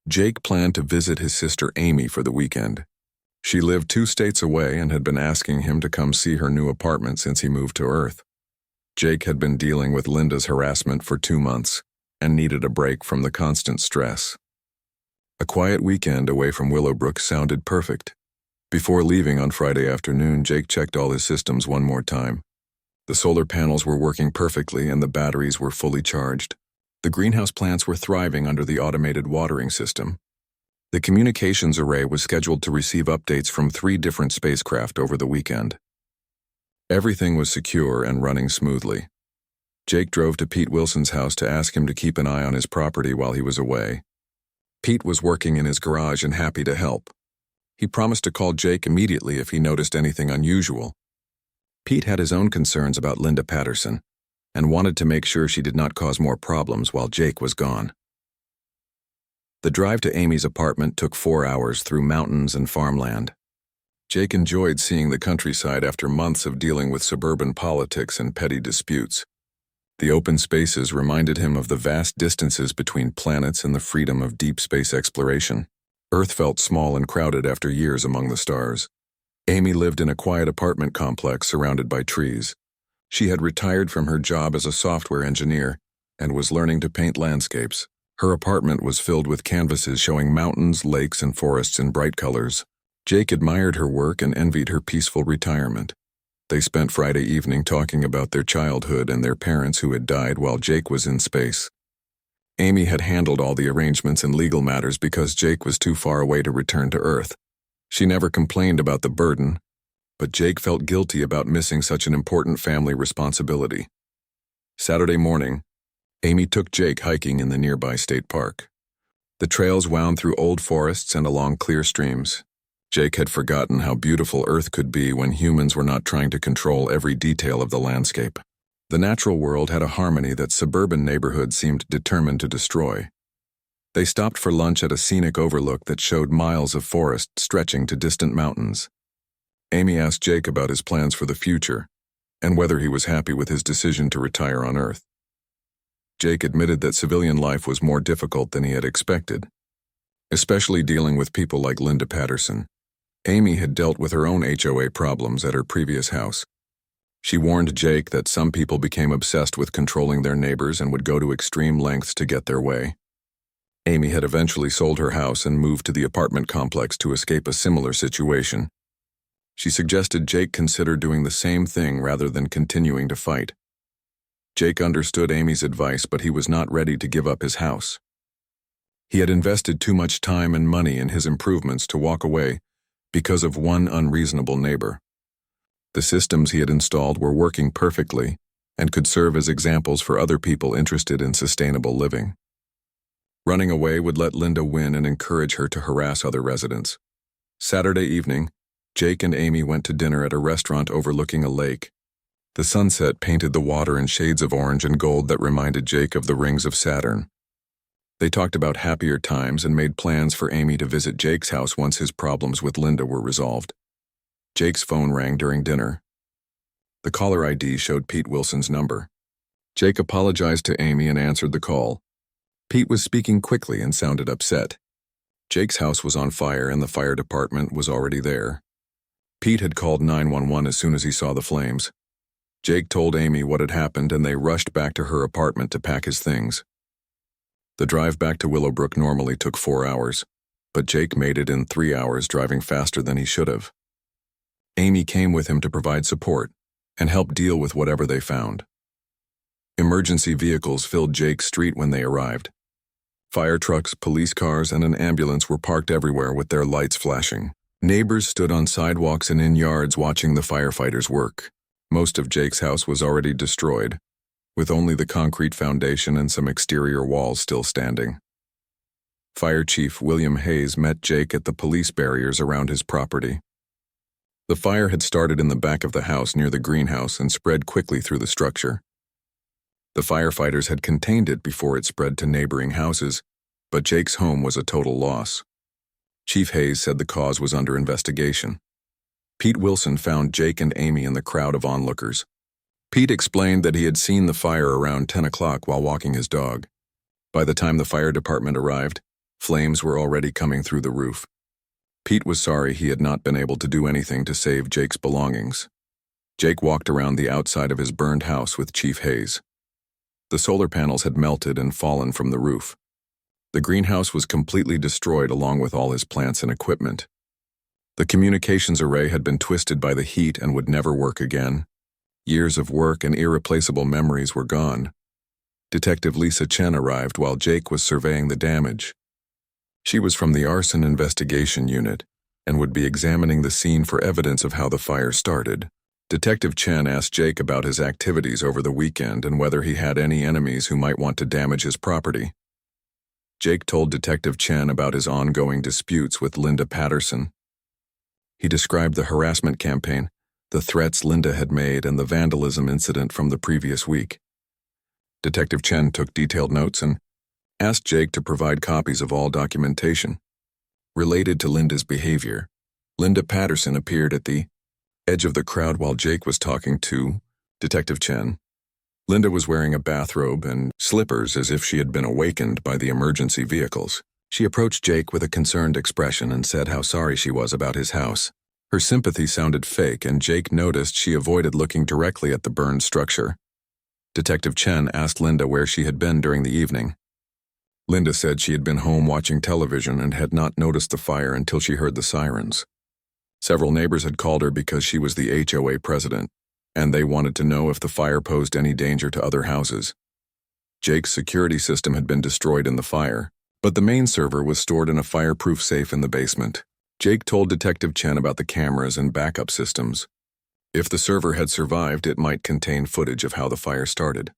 Jake planned to visit his sister Amy for the weekend. She lived 2 states away and had been asking him to come see her new apartment since he moved to Earth. Jake had been dealing with Linda's harassment for 2 months and needed a break from the constant stress. A quiet weekend away from Willowbrook sounded perfect. Before leaving on Friday afternoon, Jake checked all his systems one more time. The solar panels were working perfectly and the batteries were fully charged. The greenhouse plants were thriving under the automated watering system. The communications array was scheduled to receive updates from 3 different spacecraft over the weekend. Everything was secure and running smoothly. Jake drove to Pete Wilson's house to ask him to keep an eye on his property while he was away. Pete was working in his garage and happy to help. He promised to call Jake immediately if he noticed anything unusual. Pete had his own concerns about Linda Patterson and wanted to make sure she did not cause more problems while Jake was gone. The drive to Amy's apartment took 4 hours through mountains and farmland. Jake enjoyed seeing the countryside after months of dealing with suburban politics and petty disputes. The open spaces reminded him of the vast distances between planets and the freedom of deep space exploration. Earth felt small and crowded after years among the stars. Amy lived in a quiet apartment complex surrounded by trees. She had retired from her job as a software engineer and was learning to paint landscapes. Her apartment was filled with canvases showing mountains, lakes, and forests in bright colors. Jake admired her work and envied her peaceful retirement. They spent Friday evening talking about their childhood and their parents who had died while Jake was in space. Amy had handled all the arrangements and legal matters because Jake was too far away to return to Earth. She never complained about the burden, but Jake felt guilty about missing such an important family responsibility. Saturday morning, Amy took Jake hiking in the nearby state park. The trails wound through old forests and along clear streams. Jake had forgotten how beautiful Earth could be when humans were not trying to control every detail of the landscape. The natural world had a harmony that suburban neighborhoods seemed determined to destroy. They stopped for lunch at a scenic overlook that showed miles of forest stretching to distant mountains. Amy asked Jake about his plans for the future and whether he was happy with his decision to retire on Earth. Jake admitted that civilian life was more difficult than he had expected, especially dealing with people like Linda Patterson. Amy had dealt with her own HOA problems at her previous house. She warned Jake that some people became obsessed with controlling their neighbors and would go to extreme lengths to get their way. Amy had eventually sold her house and moved to the apartment complex to escape a similar situation. She suggested Jake consider doing the same thing rather than continuing to fight. Jake understood Amy's advice, but he was not ready to give up his house. He had invested too much time and money in his improvements to walk away because of one unreasonable neighbor. The systems he had installed were working perfectly and could serve as examples for other people interested in sustainable living. Running away would let Linda win and encourage her to harass other residents. Saturday evening, Jake and Amy went to dinner at a restaurant overlooking a lake. The sunset painted the water in shades of orange and gold that reminded Jake of the rings of Saturn. They talked about happier times and made plans for Amy to visit Jake's house once his problems with Linda were resolved. Jake's phone rang during dinner. The caller ID showed Pete Wilson's number. Jake apologized to Amy and answered the call. Pete was speaking quickly and sounded upset. Jake's house was on fire and the fire department was already there. Pete had called 911 as soon as he saw the flames. Jake told Amy what had happened and they rushed back to her apartment to pack his things. The drive back to Willowbrook normally took 4 hours, but Jake made it in 3 hours, driving faster than he should have. Amy came with him to provide support and help deal with whatever they found. Emergency vehicles filled Jake's street when they arrived. Fire trucks, police cars, and an ambulance were parked everywhere with their lights flashing. Neighbors stood on sidewalks and in yards watching the firefighters work. Most of Jake's house was already destroyed, with only the concrete foundation and some exterior walls still standing. Fire Chief William Hayes met Jake at the police barriers around his property. The fire had started in the back of the house near the greenhouse and spread quickly through the structure. The firefighters had contained it before it spread to neighboring houses, but Jake's home was a total loss. Chief Hayes said the cause was under investigation. Pete Wilson found Jake and Amy in the crowd of onlookers. Pete explained that he had seen the fire around 10 o'clock while walking his dog. By the time the fire department arrived, Flames were already coming through the roof. Pete was sorry he had not been able to do anything to save Jake's belongings. Jake walked around the outside of his burned house with Chief Hayes. The solar panels had melted and fallen from the roof. The greenhouse was completely destroyed along with all his plants and equipment. The communications array had been twisted by the heat and would never work again. Years of work and irreplaceable memories were gone. Detective Lisa Chen arrived while Jake was surveying the damage. She was from the Arson Investigation Unit and would be examining the scene for evidence of how the fire started. Detective Chen asked Jake about his activities over the weekend and whether he had any enemies who might want to damage his property. Jake told Detective Chen about his ongoing disputes with Linda Patterson. He described the harassment campaign, the threats Linda had made, and the vandalism incident from the previous week. Detective Chen took detailed notes and asked Jake to provide copies of all documentation related to Linda's behavior. Linda Patterson appeared at the edge of the crowd while Jake was talking to Detective Chen. Linda was wearing a bathrobe and slippers as if she had been awakened by the emergency vehicles. She approached Jake with a concerned expression and said how sorry she was about his house. Her sympathy sounded fake, and Jake noticed she avoided looking directly at the burned structure. Detective Chen asked Linda where she had been during the evening. Linda said she had been home watching television and had not noticed the fire until she heard the sirens. Several neighbors had called her because she was the HOA president, and they wanted to know if the fire posed any danger to other houses. Jake's security system had been destroyed in the fire, but the main server was stored in a fireproof safe in the basement. Jake told Detective Chen about the cameras and backup systems. If the server had survived, it might contain footage of how the fire started.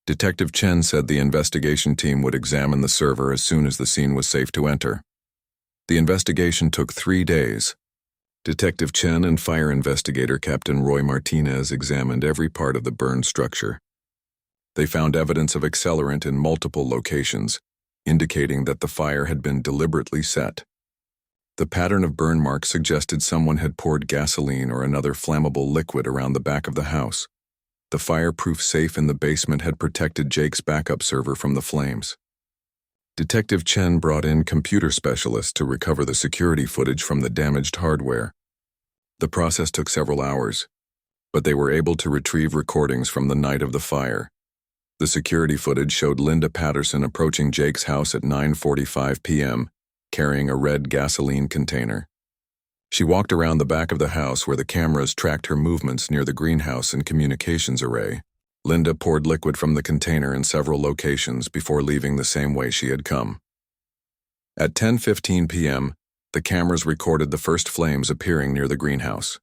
Detective Chen said the investigation team would examine the server as soon as the scene was safe to enter. The investigation took 3 days. Detective Chen and fire investigator Captain Roy Martinez examined every part of the burned structure. They found evidence of accelerant in multiple locations, indicating that the fire had been deliberately set. The pattern of burn marks suggested someone had poured gasoline or another flammable liquid around the back of the house. The fireproof safe in the basement had protected Jake's backup server from the flames. Detective Chen brought in computer specialists to recover the security footage from the damaged hardware. The process took several hours, but they were able to retrieve recordings from the night of the fire. The security footage showed Linda Patterson approaching Jake's house at 9:45 p.m., carrying a red gasoline container. She walked around the back of the house where the cameras tracked her movements near the greenhouse and communications array. Linda poured liquid from the container in several locations before leaving the same way she had come. At 10:15 p.m., the cameras recorded the first flames appearing near the greenhouse.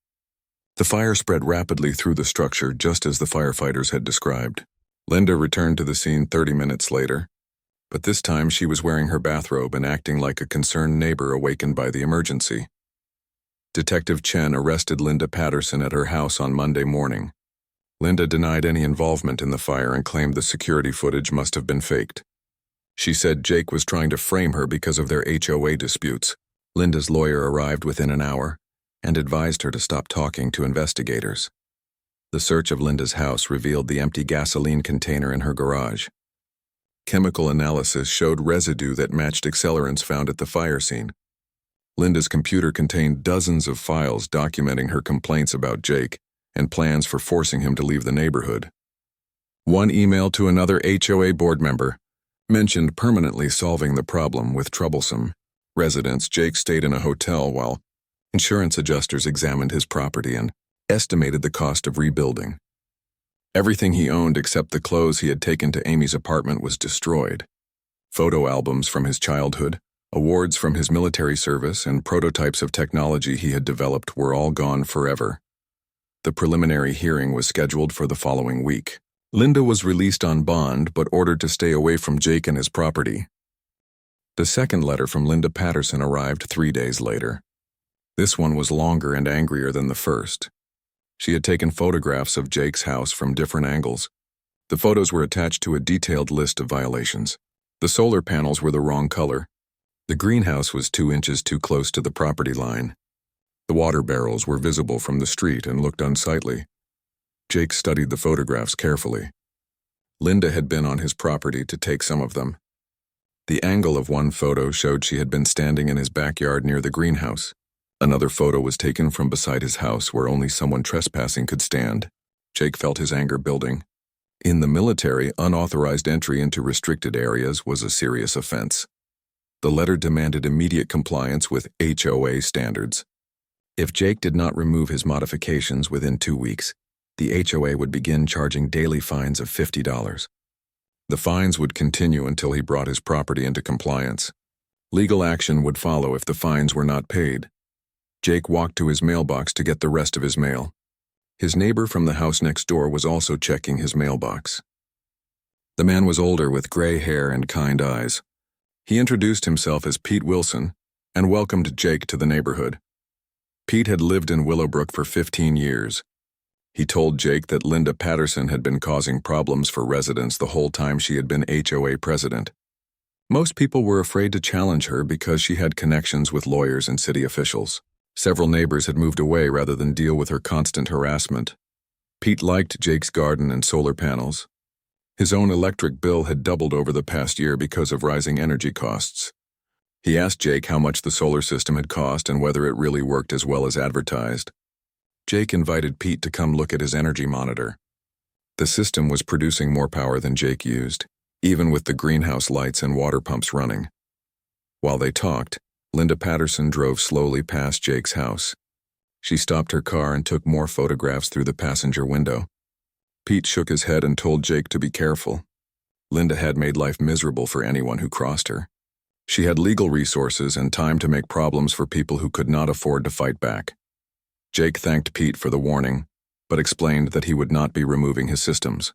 The fire spread rapidly through the structure just as the firefighters had described. Linda returned to the scene 30 minutes later, but this time she was wearing her bathrobe and acting like a concerned neighbor awakened by the emergency. Detective Chen arrested Linda Patterson at her house on Monday morning. Linda denied any involvement in the fire and claimed the security footage must have been faked. She said Jake was trying to frame her because of their HOA disputes. Linda's lawyer arrived within an hour and advised her to stop talking to investigators. The search of Linda's house revealed the empty gasoline container in her garage. Chemical analysis showed residue that matched accelerants found at the fire scene. Linda's computer contained dozens of files documenting her complaints about Jake and plans for forcing him to leave the neighborhood. One email to another HOA board member mentioned permanently solving the problem with troublesome residents. Jake stayed in a hotel while insurance adjusters examined his property and estimated the cost of rebuilding. Everything he owned except the clothes he had taken to Amy's apartment was destroyed. Photo albums from his childhood, awards from his military service, and prototypes of technology he had developed were all gone forever. The preliminary hearing was scheduled for the following week. Linda was released on bond but ordered to stay away from Jake and his property. The second letter from Linda Patterson arrived 3 days later. This one was longer and angrier than the first. She had taken photographs of Jake's house from different angles. The photos were attached to a detailed list of violations. The solar panels were the wrong color. The greenhouse was 2 inches too close to the property line. The water barrels were visible from the street and looked unsightly. Jake studied the photographs carefully. Linda had been on his property to take some of them. The angle of one photo showed she had been standing in his backyard near the greenhouse. Another photo was taken from beside his house where only someone trespassing could stand. Jake felt his anger building. In the military, unauthorized entry into restricted areas was a serious offense. The letter demanded immediate compliance with HOA standards. If Jake did not remove his modifications within 2 weeks, the HOA would begin charging daily fines of $50. The fines would continue until he brought his property into compliance. Legal action would follow if the fines were not paid. Jake walked to his mailbox to get the rest of his mail. His neighbor from the house next door was also checking his mailbox. The man was older with gray hair and kind eyes. He introduced himself as Pete Wilson and welcomed Jake to the neighborhood. Pete had lived in Willowbrook for 15 years. He told Jake that Linda Patterson had been causing problems for residents the whole time she had been HOA president. Most people were afraid to challenge her because she had connections with lawyers and city officials. Several neighbors had moved away rather than deal with her constant harassment. Pete liked Jake's garden and solar panels. His own electric bill had doubled over the past year because of rising energy costs. He asked Jake how much the solar system had cost and whether it really worked as well as advertised. Jake invited Pete to come look at his energy monitor. The system was producing more power than Jake used, even with the greenhouse lights and water pumps running. While they talked, Linda Patterson drove slowly past Jake's house. She stopped her car and took more photographs through the passenger window. Pete shook his head and told Jake to be careful. Linda had made life miserable for anyone who crossed her. She had legal resources and time to make problems for people who could not afford to fight back. Jake thanked Pete for the warning, but explained that he would not be removing his systems.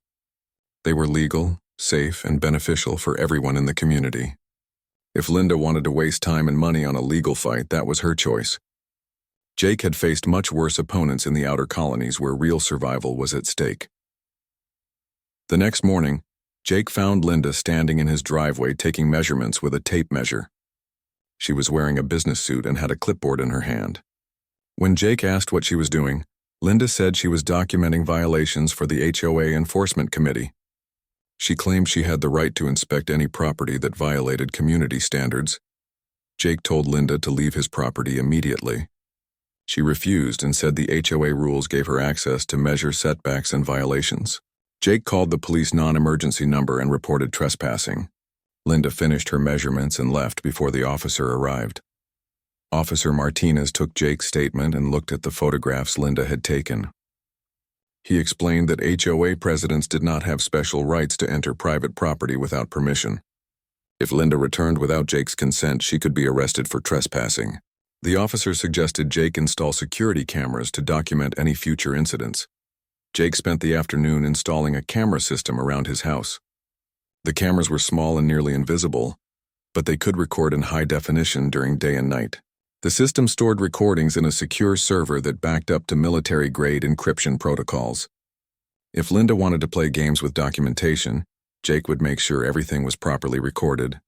They were legal, safe, and beneficial for everyone in the community. If Linda wanted to waste time and money on a legal fight, that was her choice. Jake had faced much worse opponents in the outer colonies where real survival was at stake. The next morning, Jake found Linda standing in his driveway taking measurements with a tape measure. She was wearing a business suit and had a clipboard in her hand. When Jake asked what she was doing, Linda said she was documenting violations for the HOA Enforcement Committee. She claimed she had the right to inspect any property that violated community standards. Jake told Linda to leave his property immediately. She refused and said the HOA rules gave her access to measure setbacks and violations. Jake called the police non-emergency number and reported trespassing. Linda finished her measurements and left before the officer arrived. Officer Martinez took Jake's statement and looked at the photographs Linda had taken. He explained that HOA presidents did not have special rights to enter private property without permission. If Linda returned without Jake's consent, she could be arrested for trespassing. The officer suggested Jake install security cameras to document any future incidents. Jake spent the afternoon installing a camera system around his house. The cameras were small and nearly invisible, but they could record in high definition during day and night. The system stored recordings in a secure server that backed up to military-grade encryption protocols. If Linda wanted to play games with documentation, Jake would make sure everything was properly recorded.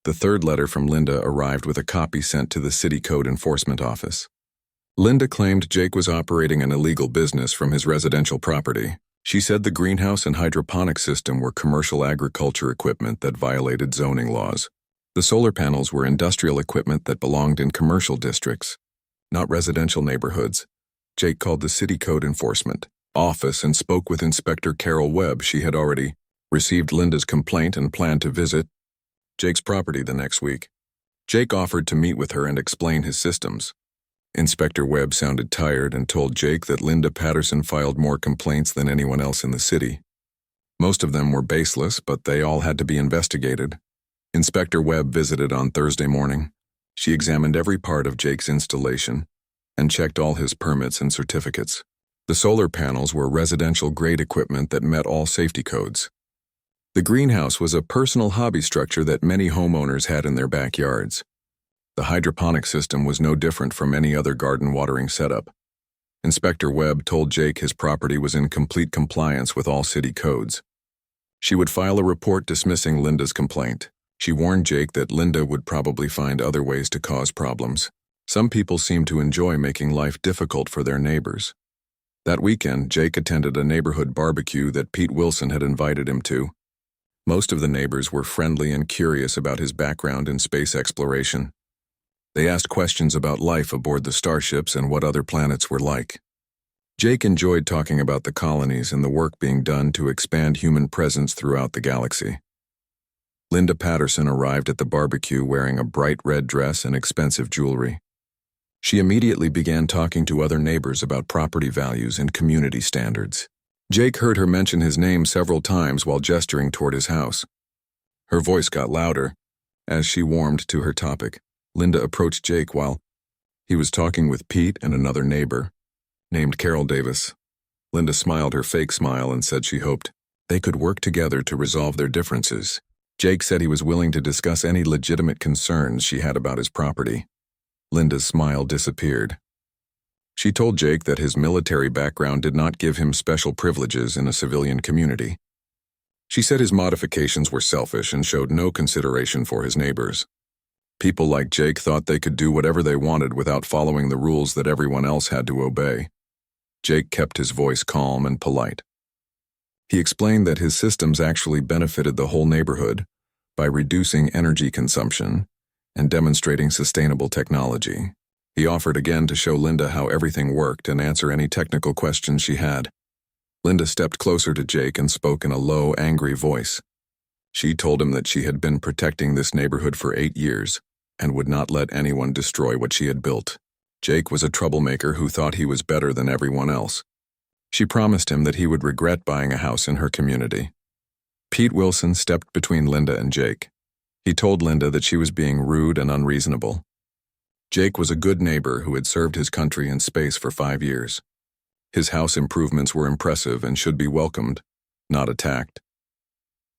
The third letter from Linda arrived with a copy sent to the City Code Enforcement Office. Linda claimed Jake was operating an illegal business from his residential property. She said the greenhouse and hydroponic system were commercial agriculture equipment that violated zoning laws. The solar panels were industrial equipment that belonged in commercial districts, not residential neighborhoods. Jake called the City Code Enforcement Office and spoke with Inspector Carol Webb. She had already received Linda's complaint and planned to visit Jake's property the next week. Jake offered to meet with her and explain his systems. Inspector Webb sounded tired and told Jake that Linda Patterson filed more complaints than anyone else in the city. Most of them were baseless, but they all had to be investigated. Inspector Webb visited on Thursday morning. She examined every part of Jake's installation and checked all his permits and certificates. The solar panels were residential-grade equipment that met all safety codes. The greenhouse was a personal hobby structure that many homeowners had in their backyards. The hydroponic system was no different from any other garden watering setup. Inspector Webb told Jake his property was in complete compliance with all city codes. She would file a report dismissing Linda's complaint. She warned Jake that Linda would probably find other ways to cause problems. Some people seemed to enjoy making life difficult for their neighbors. That weekend, Jake attended a neighborhood barbecue that Pete Wilson had invited him to. Most of the neighbors were friendly and curious about his background in space exploration. They asked questions about life aboard the starships and what other planets were like. Jake enjoyed talking about the colonies and the work being done to expand human presence throughout the galaxy. Linda Patterson arrived at the barbecue wearing a bright red dress and expensive jewelry. She immediately began talking to other neighbors about property values and community standards. Jake heard her mention his name several times while gesturing toward his house. Her voice got louder as she warmed to her topic. Linda approached Jake while he was talking with Pete and another neighbor, named Carol Davis. Linda smiled her fake smile and said she hoped they could work together to resolve their differences. Jake said he was willing to discuss any legitimate concerns she had about his property. Linda's smile disappeared. She told Jake that his military background did not give him special privileges in a civilian community. She said his modifications were selfish and showed no consideration for his neighbors. People like Jake thought they could do whatever they wanted without following the rules that everyone else had to obey. Jake kept his voice calm and polite. He explained that his systems actually benefited the whole neighborhood by reducing energy consumption and demonstrating sustainable technology. He offered again to show Linda how everything worked and answer any technical questions she had. Linda stepped closer to Jake and spoke in a low, angry voice. She told him that she had been protecting this neighborhood for 8 years and would not let anyone destroy what she had built. Jake was a troublemaker who thought he was better than everyone else. She promised him that he would regret buying a house in her community. Pete Wilson stepped between Linda and Jake. He told Linda that she was being rude and unreasonable. Jake was a good neighbor who had served his country in space for 5 years. His house improvements were impressive and should be welcomed, not attacked.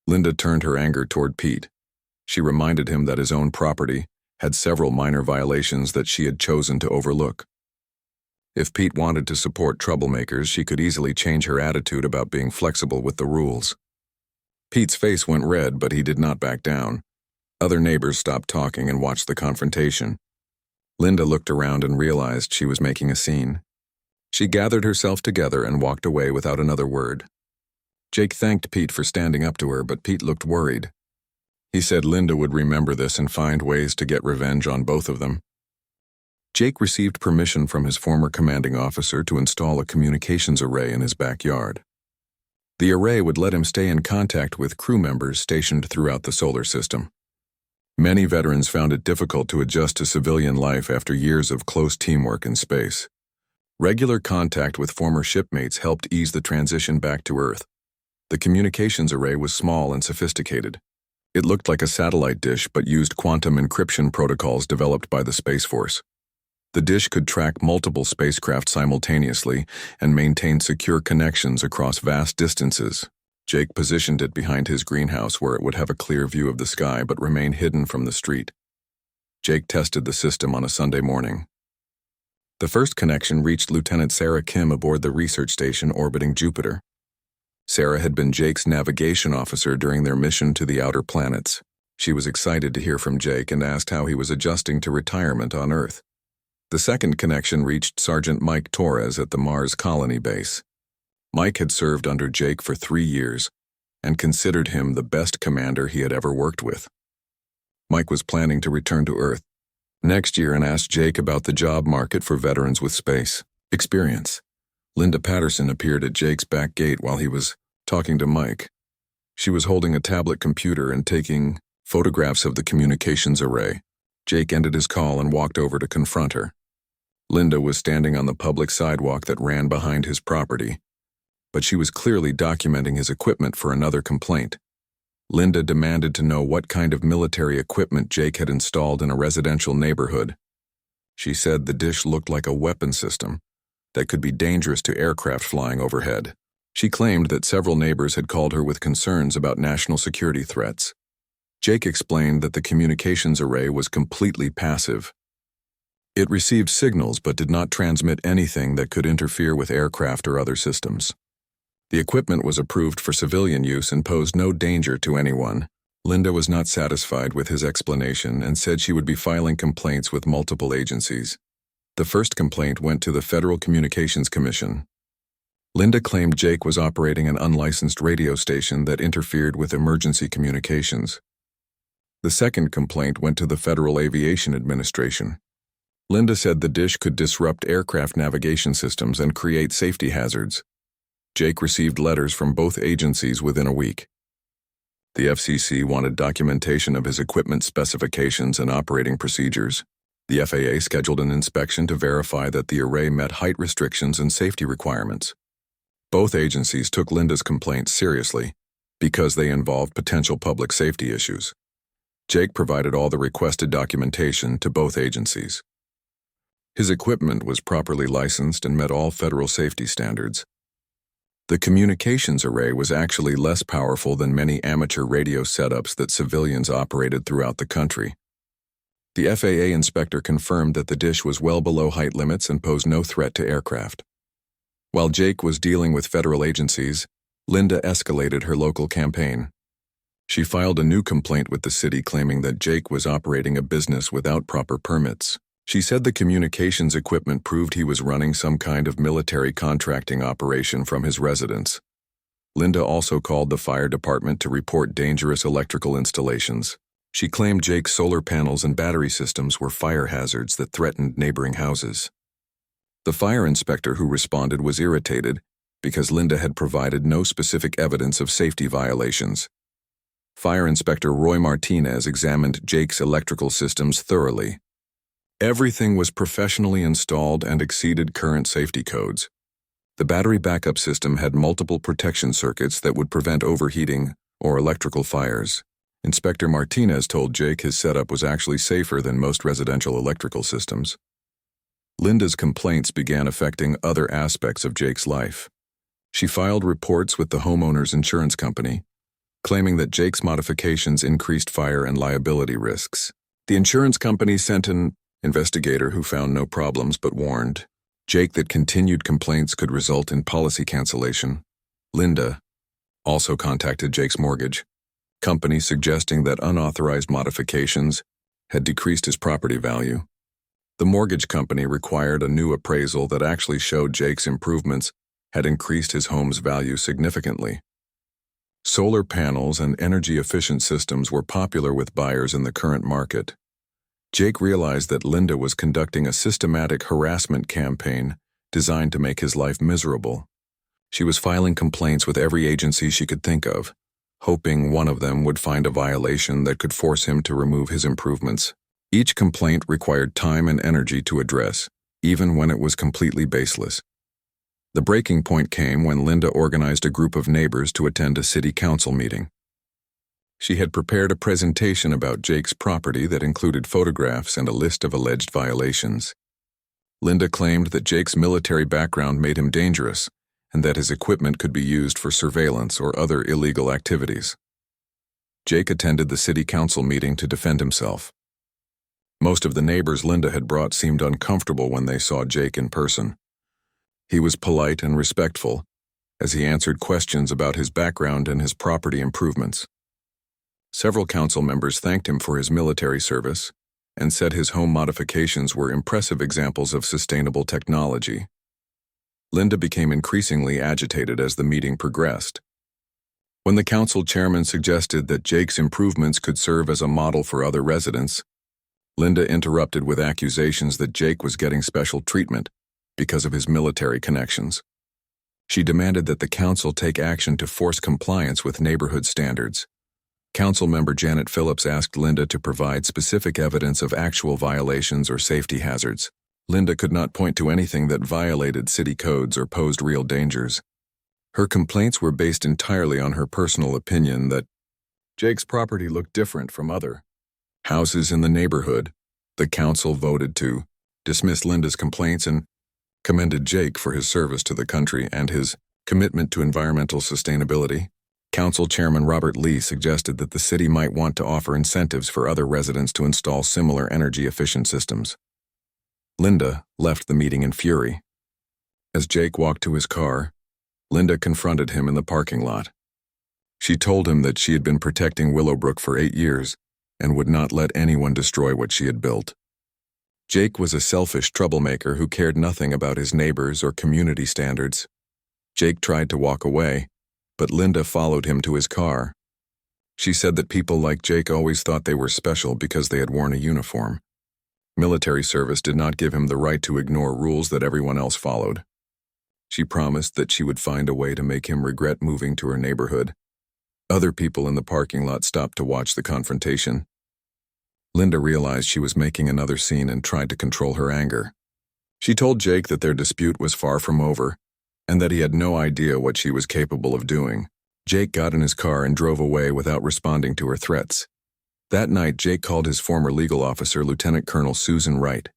Linda turned her anger toward Pete. She reminded him that his own property had several minor violations that she had chosen to overlook. If Pete wanted to support troublemakers, she could easily change her attitude about being flexible with the rules. Pete's face went red, but he did not back down. Other neighbors stopped talking and watched the confrontation. Linda looked around and realized she was making a scene. She gathered herself together and walked away without another word. Jake thanked Pete for standing up to her, but Pete looked worried. He said Linda would remember this and find ways to get revenge on both of them. Jake received permission from his former commanding officer to install a communications array in his backyard. The array would let him stay in contact with crew members stationed throughout the solar system. Many veterans found it difficult to adjust to civilian life after years of close teamwork in space. Regular contact with former shipmates helped ease the transition back to Earth. The communications array was small and sophisticated. It looked like a satellite dish but used quantum encryption protocols developed by the Space Force. The dish could track multiple spacecraft simultaneously and maintain secure connections across vast distances. Jake positioned it behind his greenhouse where it would have a clear view of the sky but remain hidden from the street. Jake tested the system on a Sunday morning. The first connection reached Lieutenant Sarah Kim aboard the research station orbiting Jupiter. Sarah had been Jake's navigation officer during their mission to the outer planets. She was excited to hear from Jake and asked how he was adjusting to retirement on Earth. The second connection reached Sergeant Mike Torres at the Mars Colony Base. Mike had served under Jake for 3 years and considered him the best commander he had ever worked with. Mike was planning to return to Earth next year and asked Jake about the job market for veterans with space experience. Linda Patterson appeared at Jake's back gate while he was talking to Mike. She was holding a tablet computer and taking photographs of the communications array. Jake ended his call and walked over to confront her. Linda was standing on the public sidewalk that ran behind his property, but she was clearly documenting his equipment for another complaint. Linda demanded to know what kind of military equipment Jake had installed in a residential neighborhood. She said the dish looked like a weapon system that could be dangerous to aircraft flying overhead. She claimed that several neighbors had called her with concerns about national security threats. Jake explained that the communications array was completely passive. It received signals but did not transmit anything that could interfere with aircraft or other systems. The equipment was approved for civilian use and posed no danger to anyone. Linda was not satisfied with his explanation and said she would be filing complaints with multiple agencies. The first complaint went to the Federal Communications Commission. Linda claimed Jake was operating an unlicensed radio station that interfered with emergency communications. The second complaint went to the Federal Aviation Administration. Linda said the dish could disrupt aircraft navigation systems and create safety hazards. Jake received letters from both agencies within a week. The FCC wanted documentation of his equipment specifications and operating procedures. The FAA scheduled an inspection to verify that the array met height restrictions and safety requirements. Both agencies took Linda's complaints seriously because they involved potential public safety issues. Jake provided all the requested documentation to both agencies. His equipment was properly licensed and met all federal safety standards. The communications array was actually less powerful than many amateur radio setups that civilians operated throughout the country. The FAA inspector confirmed that the dish was well below height limits and posed no threat to aircraft. While Jake was dealing with federal agencies, Linda escalated her local campaign. She filed a new complaint with the city claiming that Jake was operating a business without proper permits. She said the communications equipment proved he was running some kind of military contracting operation from his residence. Linda also called the fire department to report dangerous electrical installations. She claimed Jake's solar panels and battery systems were fire hazards that threatened neighboring houses. The fire inspector who responded was irritated because Linda had provided no specific evidence of safety violations. Fire Inspector Roy Martinez examined Jake's electrical systems thoroughly. Everything was professionally installed and exceeded current safety codes. The battery backup system had multiple protection circuits that would prevent overheating or electrical fires. Inspector Martinez told Jake his setup was actually safer than most residential electrical systems. Linda's complaints began affecting other aspects of Jake's life. She filed reports with the homeowner's insurance company, claiming that Jake's modifications increased fire and liability risks. The insurance company sent an investigator who found no problems but warned Jake that continued complaints could result in policy cancellation. Linda also contacted Jake's mortgage company suggesting that unauthorized modifications had decreased his property value. The mortgage company required a new appraisal that actually showed Jake's improvements had increased his home's value significantly. Solar panels and energy-efficient systems were popular with buyers in the current market. Jake realized that Linda was conducting a systematic harassment campaign designed to make his life miserable. She was filing complaints with every agency she could think of, hoping one of them would find a violation that could force him to remove his improvements. Each complaint required time and energy to address, even when it was completely baseless. The breaking point came when Linda organized a group of neighbors to attend a city council meeting. She had prepared a presentation about Jake's property that included photographs and a list of alleged violations. Linda claimed that Jake's military background made him dangerous and that his equipment could be used for surveillance or other illegal activities. Jake attended the city council meeting to defend himself. Most of the neighbors Linda had brought seemed uncomfortable when they saw Jake in person. He was polite and respectful as he answered questions about his background and his property improvements. Several council members thanked him for his military service and said his home modifications were impressive examples of sustainable technology. Linda became increasingly agitated as the meeting progressed. When the council chairman suggested that Jake's improvements could serve as a model for other residents, Linda interrupted with accusations that Jake was getting special treatment because of his military connections. She demanded that the council take action to force compliance with neighborhood standards. Councilmember Janet Phillips asked Linda to provide specific evidence of actual violations or safety hazards. Linda could not point to anything that violated city codes or posed real dangers. Her complaints were based entirely on her personal opinion that Jake's property looked different from other houses in the neighborhood. The council voted to dismiss Linda's complaints and commended Jake for his service to the country and his commitment to environmental sustainability. Council Chairman Robert Lee suggested that the city might want to offer incentives for other residents to install similar energy-efficient systems. Linda left the meeting in fury. As Jake walked to his car, Linda confronted him in the parking lot. She told him that she had been protecting Willowbrook for 8 years and would not let anyone destroy what she had built. Jake was a selfish troublemaker who cared nothing about his neighbors or community standards. Jake tried to walk away, but Linda followed him to his car. She said that people like Jake always thought they were special because they had worn a uniform. Military service did not give him the right to ignore rules that everyone else followed. She promised that she would find a way to make him regret moving to her neighborhood. Other people in the parking lot stopped to watch the confrontation. Linda realized she was making another scene and tried to control her anger. She told Jake that their dispute was far from over, and that he had no idea what she was capable of doing. Jake got in his car and drove away without responding to her threats. That night, Jake called his former legal officer, Lieutenant Colonel Susan Wright.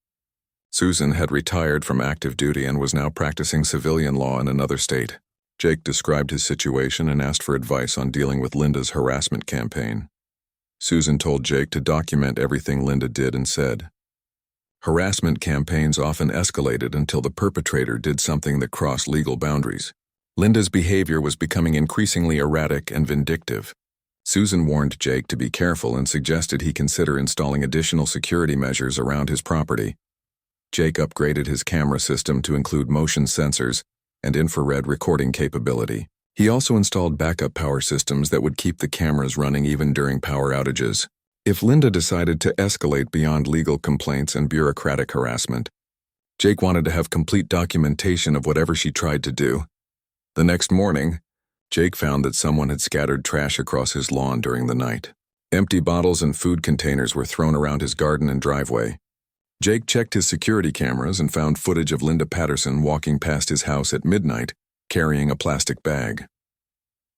Susan had retired from active duty and was now practicing civilian law in another state. Jake described his situation and asked for advice on dealing with Linda's harassment campaign. Susan told Jake to document everything Linda did and said. Harassment campaigns often escalated until the perpetrator did something that crossed legal boundaries. Linda's behavior was becoming increasingly erratic and vindictive. Susan warned Jake to be careful and suggested he consider installing additional security measures around his property. Jake upgraded his camera system to include motion sensors and infrared recording capability. He also installed backup power systems that would keep the cameras running even during power outages. If Linda decided to escalate beyond legal complaints and bureaucratic harassment, Jake wanted to have complete documentation of whatever she tried to do. The next morning, Jake found that someone had scattered trash across his lawn during the night. Empty bottles and food containers were thrown around his garden and driveway. Jake checked his security cameras and found footage of Linda Patterson walking past his house at midnight, carrying a plastic bag.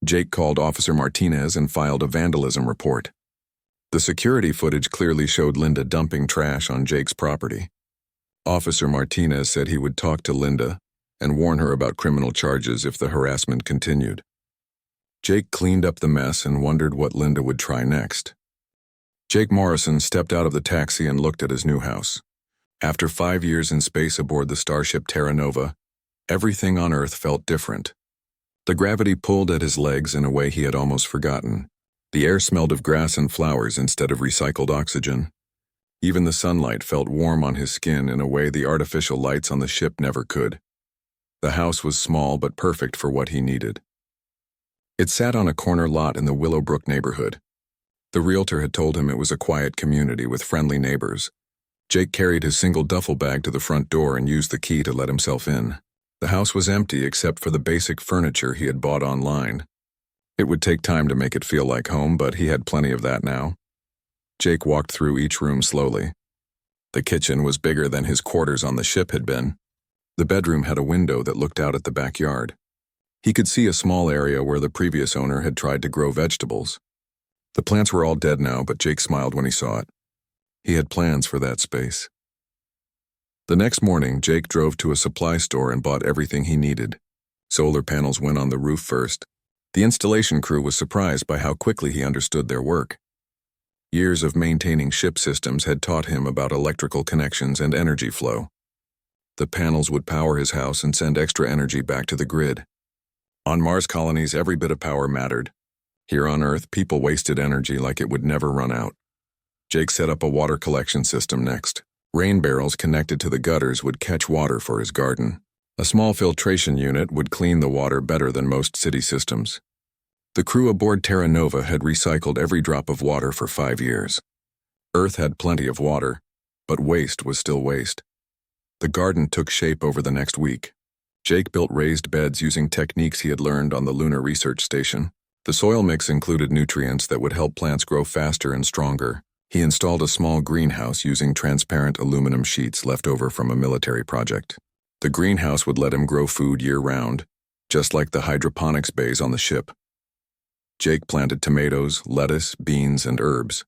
Jake called Officer Martinez and filed a vandalism report. The security footage clearly showed Linda dumping trash on Jake's property. Officer Martinez said he would talk to Linda and warn her about criminal charges if the harassment continued. Jake cleaned up the mess and wondered what Linda would try next. Jake Morrison stepped out of the taxi and looked at his new house. After 5 years in space aboard the starship Terra Nova, everything on Earth felt different. The gravity pulled at his legs in a way he had almost forgotten. The air smelled of grass and flowers instead of recycled oxygen. Even the sunlight felt warm on his skin in a way the artificial lights on the ship never could. The house was small but perfect for what he needed. It sat on a corner lot in the Willowbrook neighborhood. The realtor had told him it was a quiet community with friendly neighbors. Jake carried his single duffel bag to the front door and used the key to let himself in. The house was empty except for the basic furniture he had bought online. It would take time to make it feel like home, but he had plenty of that now. Jake walked through each room slowly. The kitchen was bigger than his quarters on the ship had been. The bedroom had a window that looked out at the backyard. He could see a small area where the previous owner had tried to grow vegetables. The plants were all dead now, but Jake smiled when he saw it. He had plans for that space. The next morning, Jake drove to a supply store and bought everything he needed. Solar panels went on the roof first. The installation crew was surprised by how quickly he understood their work. Years of maintaining ship systems had taught him about electrical connections and energy flow. The panels would power his house and send extra energy back to the grid. On Mars colonies, every bit of power mattered. Here on Earth, people wasted energy like it would never run out. Jake set up a water collection system next. Rain barrels connected to the gutters would catch water for his garden. A small filtration unit would clean the water better than most city systems. The crew aboard Terra Nova had recycled every drop of water for 5 years. Earth had plenty of water, but waste was still waste. The garden took shape over the next week. Jake built raised beds using techniques he had learned on the Lunar Research Station. The soil mix included nutrients that would help plants grow faster and stronger. He installed a small greenhouse using transparent aluminum sheets left over from a military project. The greenhouse would let him grow food year-round, just like the hydroponics bays on the ship. Jake planted tomatoes, lettuce, beans, and herbs.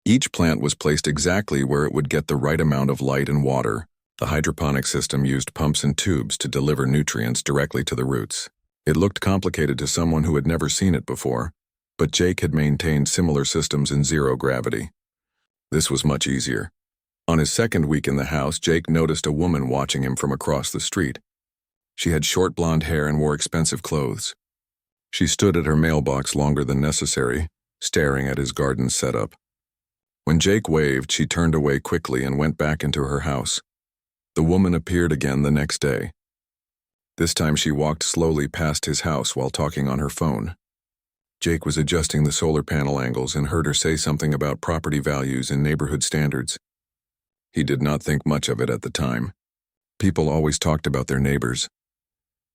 Each plant was placed exactly where it would get the right amount of light and water. The hydroponic system used pumps and tubes to deliver nutrients directly to the roots. It looked complicated to someone who had never seen it before, but Jake had maintained similar systems in zero gravity. This was much easier. On his second week in the house, Jake noticed a woman watching him from across the street. She had short blonde hair and wore expensive clothes. She stood at her mailbox longer than necessary, staring at his garden setup. When Jake waved, she turned away quickly and went back into her house. The woman appeared again the next day. This time she walked slowly past his house while talking on her phone. Jake was adjusting the solar panel angles and heard her say something about property values and neighborhood standards. He did not think much of it at the time. People always talked about their neighbors.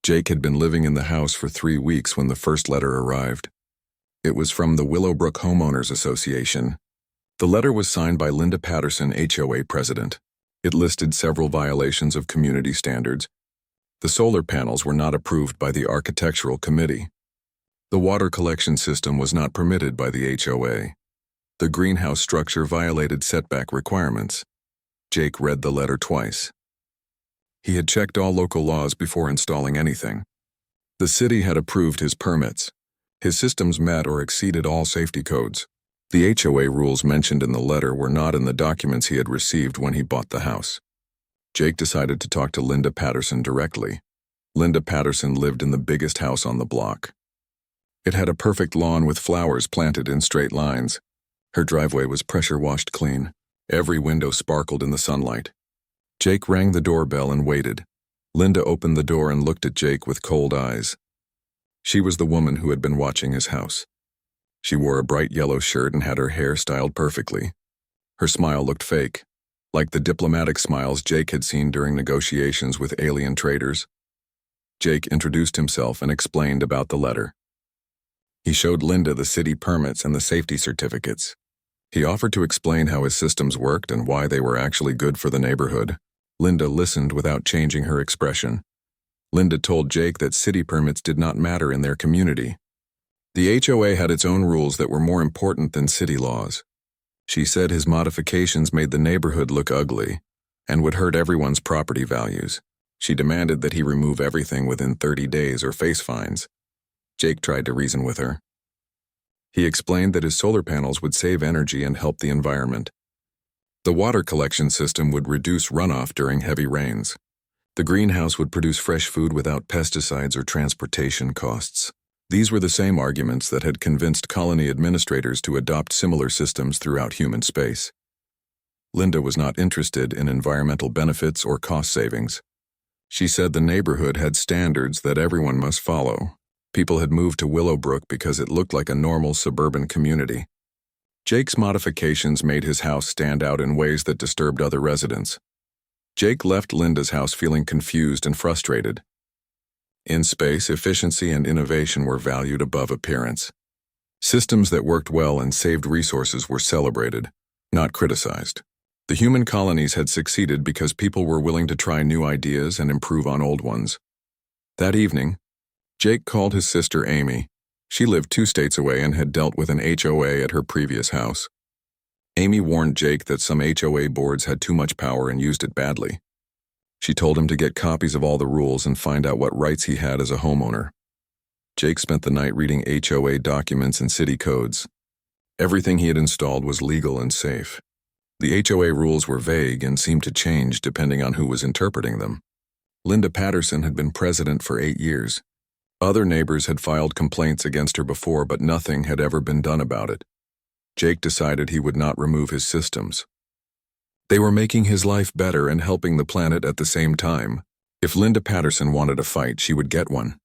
Jake had been living in the house for 3 weeks when the first letter arrived. It was from the Willowbrook Homeowners Association. The letter was signed by Linda Patterson, HOA president. It listed several violations of community standards. The solar panels were not approved by the architectural committee. The water collection system was not permitted by the HOA. The greenhouse structure violated setback requirements. Jake read the letter twice. He had checked all local laws before installing anything. The city had approved his permits. His systems met or exceeded all safety codes. The HOA rules mentioned in the letter were not in the documents he had received when he bought the house. Jake decided to talk to Linda Patterson directly. Linda Patterson lived in the biggest house on the block. It had a perfect lawn with flowers planted in straight lines. Her driveway was pressure-washed clean. Every window sparkled in the sunlight. Jake rang the doorbell and waited. Linda opened the door and looked at Jake with cold eyes. She was the woman who had been watching his house. She wore a bright yellow shirt and had her hair styled perfectly. Her smile looked fake, like the diplomatic smiles Jake had seen during negotiations with alien traders. Jake introduced himself and explained about the letter. He showed Linda the city permits and the safety certificates. He offered to explain how his systems worked and why they were actually good for the neighborhood. Linda listened without changing her expression. Linda told Jake that city permits did not matter in their community. The HOA had its own rules that were more important than city laws. She said his modifications made the neighborhood look ugly and would hurt everyone's property values. She demanded that he remove everything within 30 days or face fines. Jake tried to reason with her. He explained that his solar panels would save energy and help the environment. The water collection system would reduce runoff during heavy rains. The greenhouse would produce fresh food without pesticides or transportation costs. These were the same arguments that had convinced colony administrators to adopt similar systems throughout human space. Linda was not interested in environmental benefits or cost savings. She said the neighborhood had standards that everyone must follow. People had moved to Willowbrook because it looked like a normal suburban community. Jake's modifications made his house stand out in ways that disturbed other residents. Jake left Linda's house feeling confused and frustrated. In space, efficiency and innovation were valued above appearance. Systems that worked well and saved resources were celebrated, not criticized. The human colonies had succeeded because people were willing to try new ideas and improve on old ones. That evening, Jake called his sister Amy. She lived 2 states away and had dealt with an HOA at her previous house. Amy warned Jake that some HOA boards had too much power and used it badly. She told him to get copies of all the rules and find out what rights he had as a homeowner. Jake spent the night reading HOA documents and city codes. Everything he had installed was legal and safe. The HOA rules were vague and seemed to change depending on who was interpreting them. Linda Patterson had been president for 8 years. Other neighbors had filed complaints against her before, but nothing had ever been done about it. Jake decided he would not remove his systems. They were making his life better and helping the planet at the same time. If Linda Patterson wanted a fight, she would get one.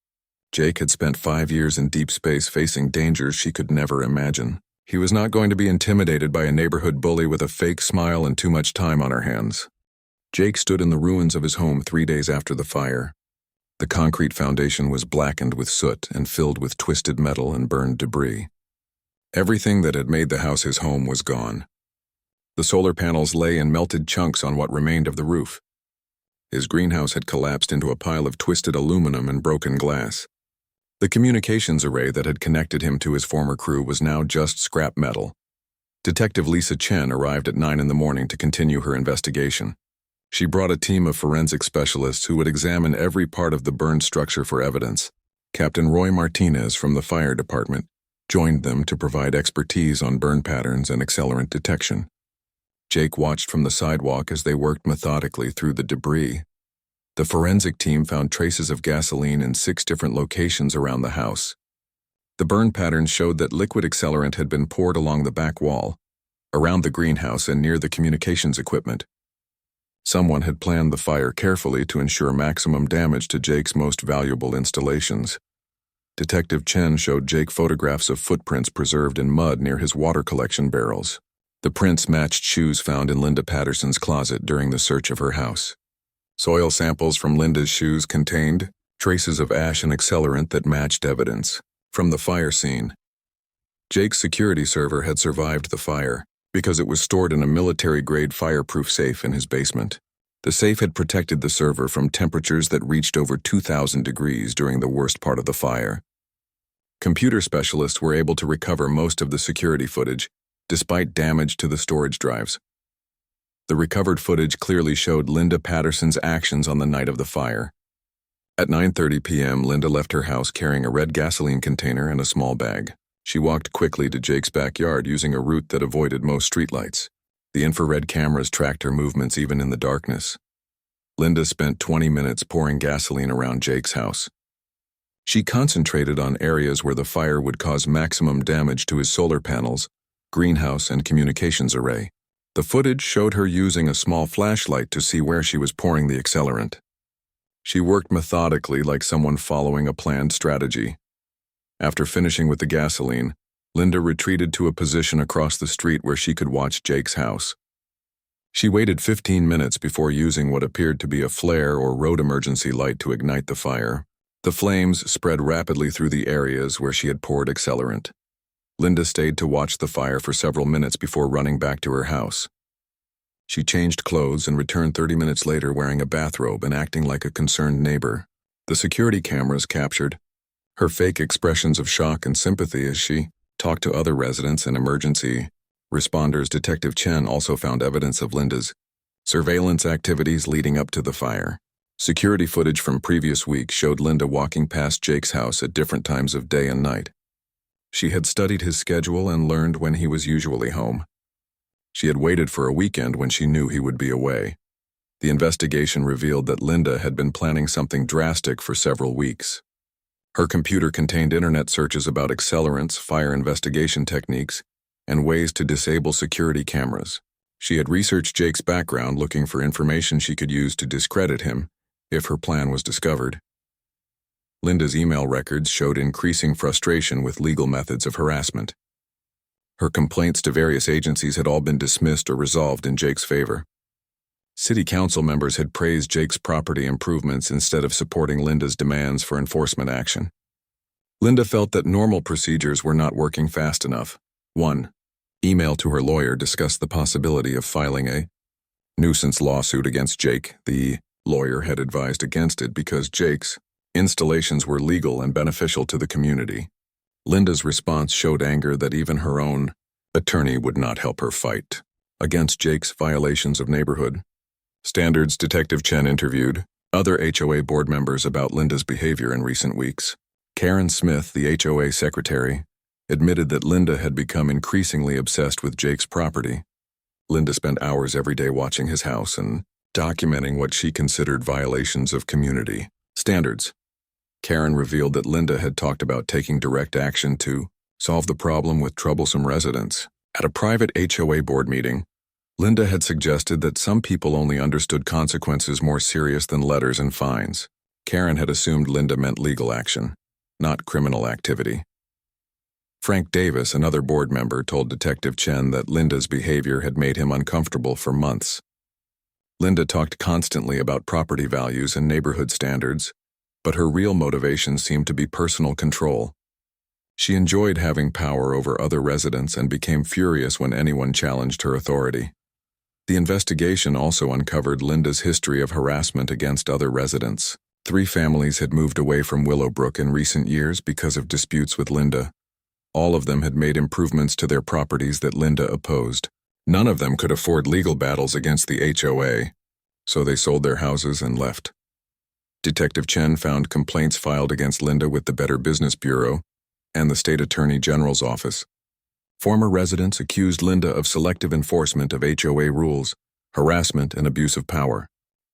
Jake had spent 5 years in deep space facing dangers she could never imagine. He was not going to be intimidated by a neighborhood bully with a fake smile and too much time on her hands. Jake stood in the ruins of his home 3 days after the fire. The concrete foundation was blackened with soot and filled with twisted metal and burned debris. Everything that had made the house his home was gone. The solar panels lay in melted chunks on what remained of the roof. His greenhouse had collapsed into a pile of twisted aluminum and broken glass. The communications array that had connected him to his former crew was now just scrap metal. Detective Lisa Chen arrived at 9 in the morning to continue her investigation. She brought a team of forensic specialists who would examine every part of the burned structure for evidence. Captain Roy Martinez from the fire department joined them to provide expertise on burn patterns and accelerant detection. Jake watched from the sidewalk as they worked methodically through the debris. The forensic team found traces of gasoline in 6 different locations around the house. The burn patterns showed that liquid accelerant had been poured along the back wall, around the greenhouse and near the communications equipment. Someone had planned the fire carefully to ensure maximum damage to Jake's most valuable installations. Detective Chen showed Jake photographs of footprints preserved in mud near his water collection barrels. The prints matched shoes found in Linda Patterson's closet during the search of her house. Soil samples from Linda's shoes contained traces of ash and accelerant that matched evidence from the fire scene. Jake's security server had survived the fire because it was stored in a military-grade fireproof safe in his basement. The safe had protected the server from temperatures that reached over 2,000 degrees during the worst part of the fire. Computer specialists were able to recover most of the security footage, despite damage to the storage drives. The recovered footage clearly showed Linda Patterson's actions on the night of the fire. At 9:30 p.m., Linda left her house carrying a red gasoline container and a small bag. She walked quickly to Jake's backyard using a route that avoided most streetlights. The infrared cameras tracked her movements even in the darkness. Linda spent 20 minutes pouring gasoline around Jake's house. She concentrated on areas where the fire would cause maximum damage to his solar panels, greenhouse, and communications array. The footage showed her using a small flashlight to see where she was pouring the accelerant. She worked methodically like someone following a planned strategy. After finishing with the gasoline, Linda retreated to a position across the street where she could watch Jake's house. She waited 15 minutes before using what appeared to be a flare or road emergency light to ignite the fire. The flames spread rapidly through the areas where she had poured accelerant. Linda stayed to watch the fire for several minutes before running back to her house. She changed clothes and returned 30 minutes later wearing a bathrobe and acting like a concerned neighbor. The security cameras captured her fake expressions of shock and sympathy as she talked to other residents and emergency responders. Detective Chen also found evidence of Linda's surveillance activities leading up to the fire. Security footage from previous weeks showed Linda walking past Jake's house at different times of day and night. She had studied his schedule and learned when he was usually home. She had waited for a weekend when she knew he would be away. The investigation revealed that Linda had been planning something drastic for several weeks. Her computer contained internet searches about accelerants, fire investigation techniques, and ways to disable security cameras. She had researched Jake's background looking for information she could use to discredit him if her plan was discovered. Linda's email records showed increasing frustration with legal methods of harassment. Her complaints to various agencies had all been dismissed or resolved in Jake's favor. City council members had praised Jake's property improvements instead of supporting Linda's demands for enforcement action. Linda felt that normal procedures were not working fast enough. 1. Email to her lawyer discussed the possibility of filing a nuisance lawsuit against Jake. The lawyer had advised against it because Jake's installations were legal and beneficial to the community. Linda's response showed anger that even her own attorney would not help her fight against Jake's violations of neighborhood standards. Detective Chen interviewed other HOA board members about Linda's behavior in recent weeks. Karen Smith, the HOA secretary, admitted that Linda had become increasingly obsessed with Jake's property. Linda spent hours every day watching his house and documenting what she considered violations of community standards. Karen revealed that Linda had talked about taking direct action to solve the problem with troublesome residents. At a private HOA board meeting, Linda had suggested that some people only understood consequences more serious than letters and fines. Karen had assumed Linda meant legal action, not criminal activity. Frank Davis, another board member, told Detective Chen that Linda's behavior had made him uncomfortable for months. Linda talked constantly about property values and neighborhood standards, but her real motivation seemed to be personal control. She enjoyed having power over other residents and became furious when anyone challenged her authority. The investigation also uncovered Linda's history of harassment against other residents. 3 families had moved away from Willowbrook in recent years because of disputes with Linda. All of them had made improvements to their properties that Linda opposed. None of them could afford legal battles against the HOA, so they sold their houses and left. Detective Chen found complaints filed against Linda with the Better Business Bureau and the State Attorney General's office. Former residents accused Linda of selective enforcement of HOA rules, harassment, and abuse of power.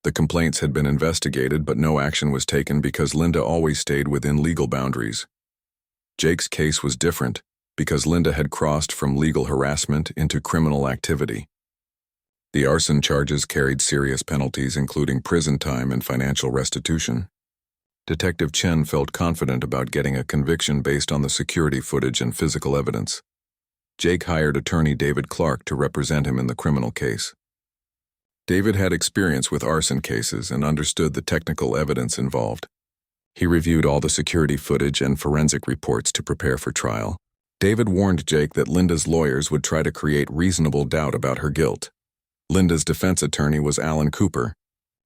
The complaints had been investigated, but no action was taken because Linda always stayed within legal boundaries. Jake's case was different because Linda had crossed from legal harassment into criminal activity. The arson charges carried serious penalties, including prison time and financial restitution. Detective Chen felt confident about getting a conviction based on the security footage and physical evidence. Jake hired attorney David Clark to represent him in the criminal case. David had experience with arson cases and understood the technical evidence involved. He reviewed all the security footage and forensic reports to prepare for trial. David warned Jake that Linda's lawyers would try to create reasonable doubt about her guilt. Linda's defense attorney was Alan Cooper,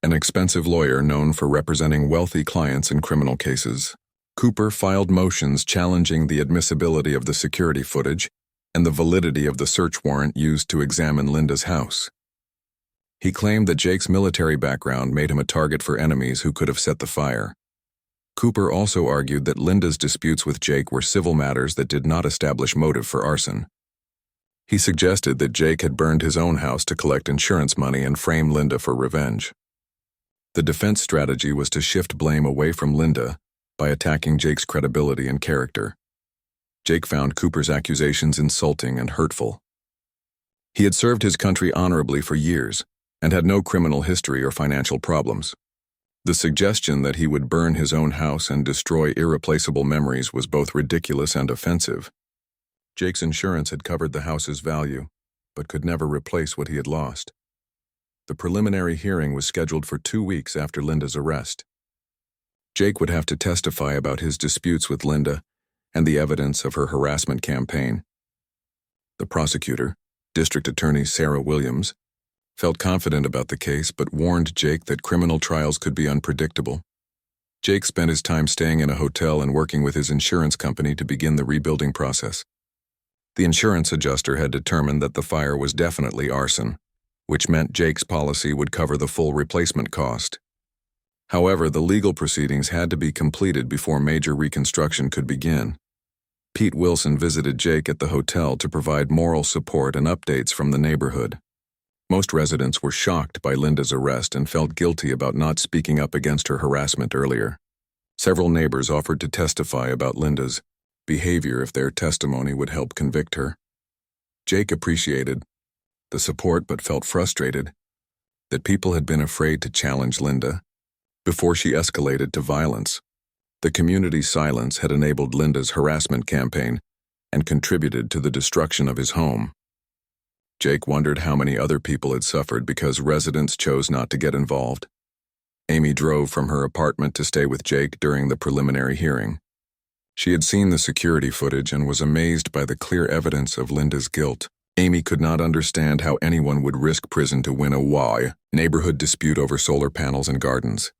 an expensive lawyer known for representing wealthy clients in criminal cases. Cooper filed motions challenging the admissibility of the security footage and the validity of the search warrant used to examine Linda's house. He claimed that Jake's military background made him a target for enemies who could have set the fire. Cooper also argued that Linda's disputes with Jake were civil matters that did not establish motive for arson. He suggested that Jake had burned his own house to collect insurance money and frame Linda for revenge. The defense strategy was to shift blame away from Linda by attacking Jake's credibility and character. Jake found Cooper's accusations insulting and hurtful. He had served his country honorably for years and had no criminal history or financial problems. The suggestion that he would burn his own house and destroy irreplaceable memories was both ridiculous and offensive. Jake's insurance had covered the house's value, but could never replace what he had lost. The preliminary hearing was scheduled for 2 weeks after Linda's arrest. Jake would have to testify about his disputes with Linda and the evidence of her harassment campaign. The prosecutor, District Attorney Sarah Williams, felt confident about the case but warned Jake that criminal trials could be unpredictable. Jake spent his time staying in a hotel and working with his insurance company to begin the rebuilding process. The insurance adjuster had determined that the fire was definitely arson, which meant Jake's policy would cover the full replacement cost. However, the legal proceedings had to be completed before major reconstruction could begin. Pete Wilson visited Jake at the hotel to provide moral support and updates from the neighborhood. Most residents were shocked by Linda's arrest and felt guilty about not speaking up against her harassment earlier. Several neighbors offered to testify about Linda's behavior if their testimony would help convict her. Jake appreciated the support but felt frustrated that people had been afraid to challenge Linda before she escalated to violence. The community's silence had enabled Linda's harassment campaign and contributed to the destruction of his home. Jake wondered how many other people had suffered because residents chose not to get involved. Amy drove from her apartment to stay with Jake during the preliminary hearing. She had seen the security footage and was amazed by the clear evidence of Linda's guilt. Amy could not understand how anyone would risk prison to win a HOA neighborhood dispute over solar panels and gardens.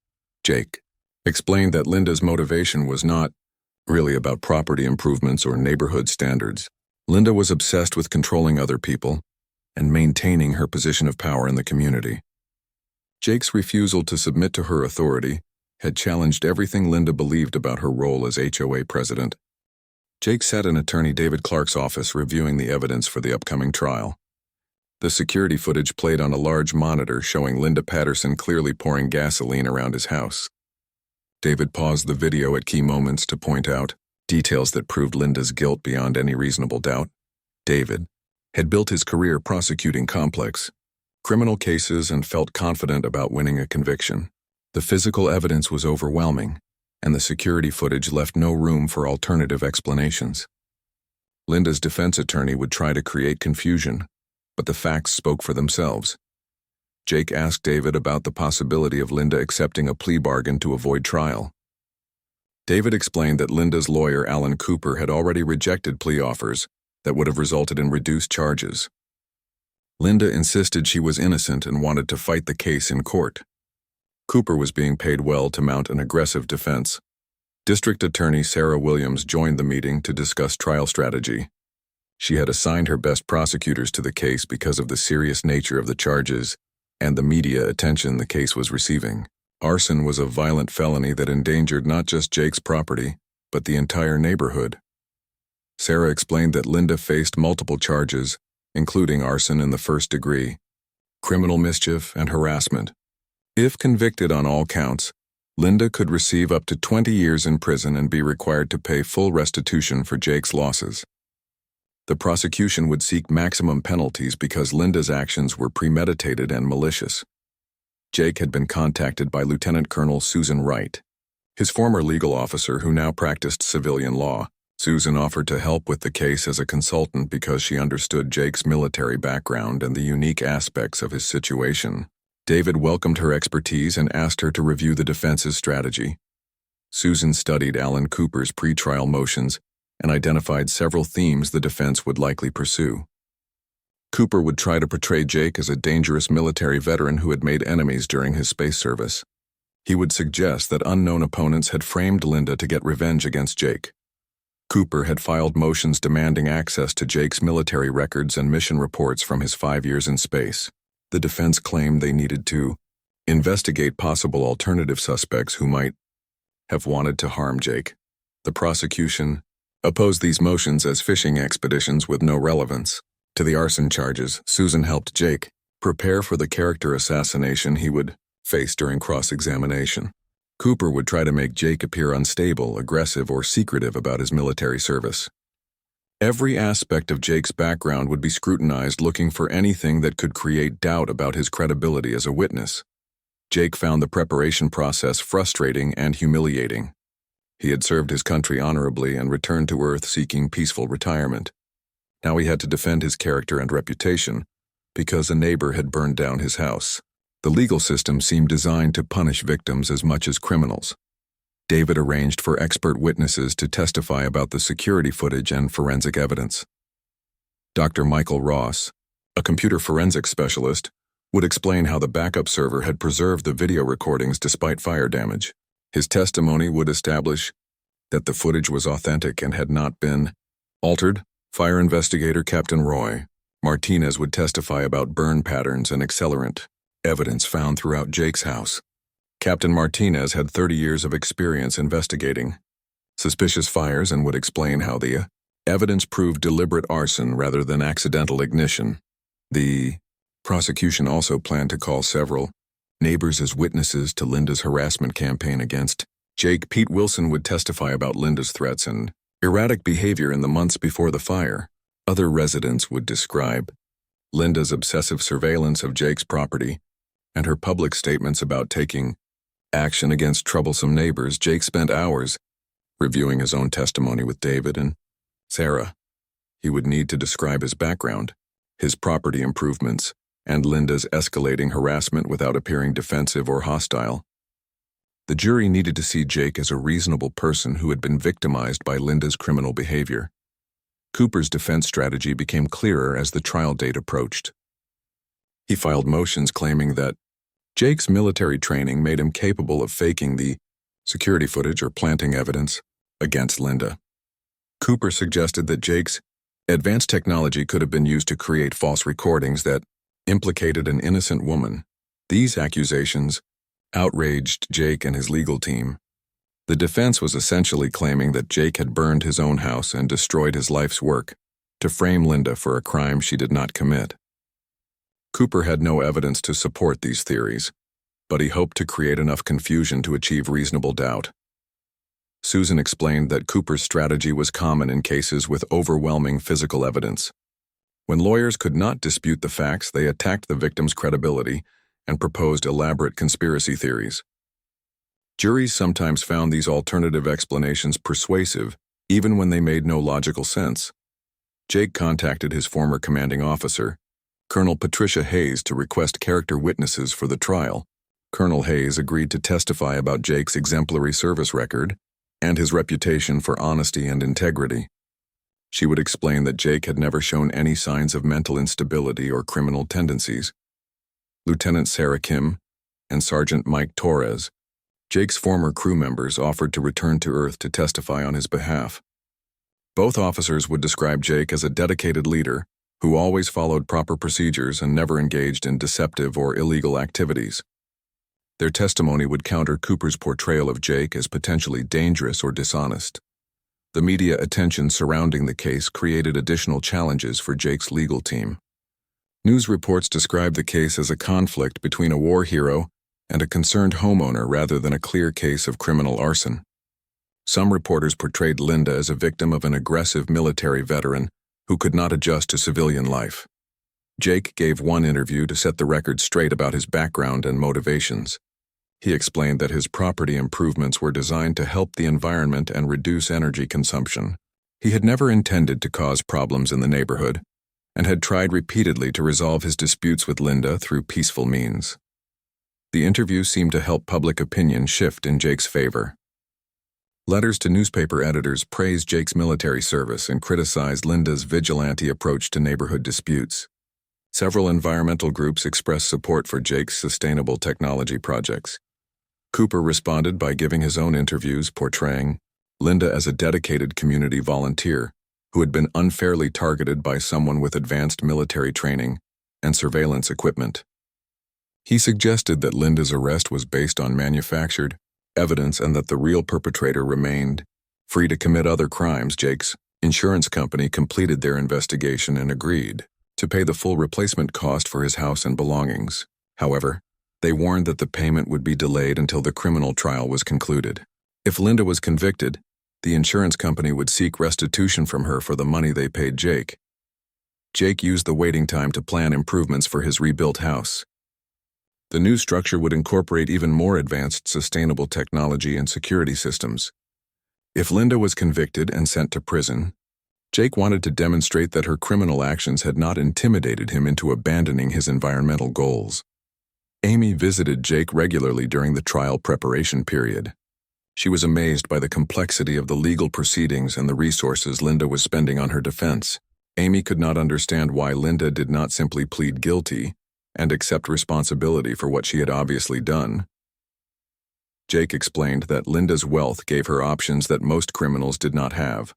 Jake explained that Linda's motivation was not really about property improvements or neighborhood standards. Linda was obsessed with controlling other people and maintaining her position of power in the community. Jake's refusal to submit to her authority had challenged everything Linda believed about her role as HOA president. Jake sat in attorney David Clark's office reviewing the evidence for the upcoming trial. The security footage played on a large monitor showing Linda Patterson clearly pouring gasoline around his house. David paused the video at key moments to point out details that proved Linda's guilt beyond any reasonable doubt. David had built his career prosecuting complex criminal cases and felt confident about winning a conviction. The physical evidence was overwhelming, and the security footage left no room for alternative explanations. Linda's defense attorney would try to create confusion, but the facts spoke for themselves. Jake asked David about the possibility of Linda accepting a plea bargain to avoid trial. David explained that Linda's lawyer, Alan Cooper, had already rejected plea offers that would have resulted in reduced charges. Linda insisted she was innocent and wanted to fight the case in court. Cooper was being paid well to mount an aggressive defense. District Attorney Sarah Williams joined the meeting to discuss trial strategy. She had assigned her best prosecutors to the case because of the serious nature of the charges and the media attention the case was receiving. Arson was a violent felony that endangered not just Jake's property, but the entire neighborhood. Sarah explained that Linda faced multiple charges, including arson in the first degree, criminal mischief, and harassment. If convicted on all counts, Linda could receive up to 20 years in prison and be required to pay full restitution for Jake's losses. The prosecution would seek maximum penalties because Linda's actions were premeditated and malicious. Jake had been contacted by Lieutenant Colonel Susan Wright, his former legal officer who now practiced civilian law. Susan offered to help with the case as a consultant because she understood Jake's military background and the unique aspects of his situation. David welcomed her expertise and asked her to review the defense's strategy. Susan studied Alan Cooper's pretrial motions and identified several themes the defense would likely pursue. Cooper would try to portray Jake as a dangerous military veteran who had made enemies during his space service. He would suggest that unknown opponents had framed Linda to get revenge against Jake. Cooper had filed motions demanding access to Jake's military records and mission reports from his 5 years in space. The defense claimed they needed to investigate possible alternative suspects who might have wanted to harm Jake. The prosecution opposed these motions as fishing expeditions with no relevance to the arson charges. Susan helped Jake prepare for the character assassination he would face during cross-examination. Cooper would try to make Jake appear unstable, aggressive, or secretive about his military service. Every aspect of Jake's background would be scrutinized, looking for anything that could create doubt about his credibility as a witness. Jake found the preparation process frustrating and humiliating. He had served his country honorably and returned to Earth seeking peaceful retirement. Now he had to defend his character and reputation because a neighbor had burned down his house. The legal system seemed designed to punish victims as much as criminals. David arranged for expert witnesses to testify about the security footage and forensic evidence. Dr. Michael Ross, a computer forensics specialist, would explain how the backup server had preserved the video recordings despite fire damage. His testimony would establish that the footage was authentic and had not been altered. Fire investigator Captain Roy Martinez would testify about burn patterns and accelerant evidence found throughout Jake's house. Captain Martinez had 30 years of experience investigating suspicious fires and would explain how the evidence proved deliberate arson rather than accidental ignition. The prosecution also planned to call several neighbors as witnesses to Linda's harassment campaign against Jake. Pete Wilson would testify about Linda's threats and erratic behavior in the months before the fire. Other residents would describe Linda's obsessive surveillance of Jake's property and her public statements about taking action against troublesome neighbors. Jake spent hours reviewing his own testimony with David and Sarah. He would need to describe his background, his property improvements, and Linda's escalating harassment without appearing defensive or hostile. The jury needed to see Jake as a reasonable person who had been victimized by Linda's criminal behavior. Cooper's defense strategy became clearer as the trial date approached. He filed motions claiming that Jake's military training made him capable of faking the security footage or planting evidence against Linda. Cooper suggested that Jake's advanced technology could have been used to create false recordings that implicated an innocent woman. These accusations outraged Jake and his legal team. The defense was essentially claiming that Jake had burned his own house and destroyed his life's work to frame Linda for a crime she did not commit. Cooper had no evidence to support these theories, but he hoped to create enough confusion to achieve reasonable doubt. Susan explained that Cooper's strategy was common in cases with overwhelming physical evidence. When lawyers could not dispute the facts, they attacked the victim's credibility and proposed elaborate conspiracy theories. Juries sometimes found these alternative explanations persuasive, even when they made no logical sense. Jake contacted his former commanding officer, Colonel Patricia Hayes, to request character witnesses for the trial. Colonel Hayes agreed to testify about Jake's exemplary service record and his reputation for honesty and integrity. She would explain that Jake had never shown any signs of mental instability or criminal tendencies. Lieutenant Sarah Kim and Sergeant Mike Torres, Jake's former crew members, offered to return to Earth to testify on his behalf. Both officers would describe Jake as a dedicated leader who always followed proper procedures and never engaged in deceptive or illegal activities. Their testimony would counter Cooper's portrayal of Jake as potentially dangerous or dishonest. The media attention surrounding the case created additional challenges for Jake's legal team. News reports described the case as a conflict between a war hero and a concerned homeowner rather than a clear case of criminal arson. Some reporters portrayed Linda as a victim of an aggressive military veteran who could not adjust to civilian life. Jake gave one interview to set the record straight about his background and motivations. He explained that his property improvements were designed to help the environment and reduce energy consumption. He had never intended to cause problems in the neighborhood and had tried repeatedly to resolve his disputes with Linda through peaceful means. The interview seemed to help public opinion shift in Jake's favor. Letters to newspaper editors praised Jake's military service and criticized Linda's vigilante approach to neighborhood disputes. Several environmental groups expressed support for Jake's sustainable technology projects. Cooper responded by giving his own interviews portraying Linda as a dedicated community volunteer who had been unfairly targeted by someone with advanced military training and surveillance equipment. He suggested that Linda's arrest was based on manufactured evidence and that the real perpetrator remained free to commit other crimes. Jake's insurance company completed their investigation and agreed to pay the full replacement cost for his house and belongings. However, they warned that the payment would be delayed until the criminal trial was concluded. If Linda was convicted, the insurance company would seek restitution from her for the money they paid Jake. Jake used the waiting time to plan improvements for his rebuilt house. The new structure would incorporate even more advanced sustainable technology and security systems. If Linda was convicted and sent to prison, Jake wanted to demonstrate that her criminal actions had not intimidated him into abandoning his environmental goals. Amy visited Jake regularly during the trial preparation period. She was amazed by the complexity of the legal proceedings and the resources Linda was spending on her defense. Amy could not understand why Linda did not simply plead guilty and accept responsibility for what she had obviously done. Jake explained that Linda's wealth gave her options that most criminals did not have.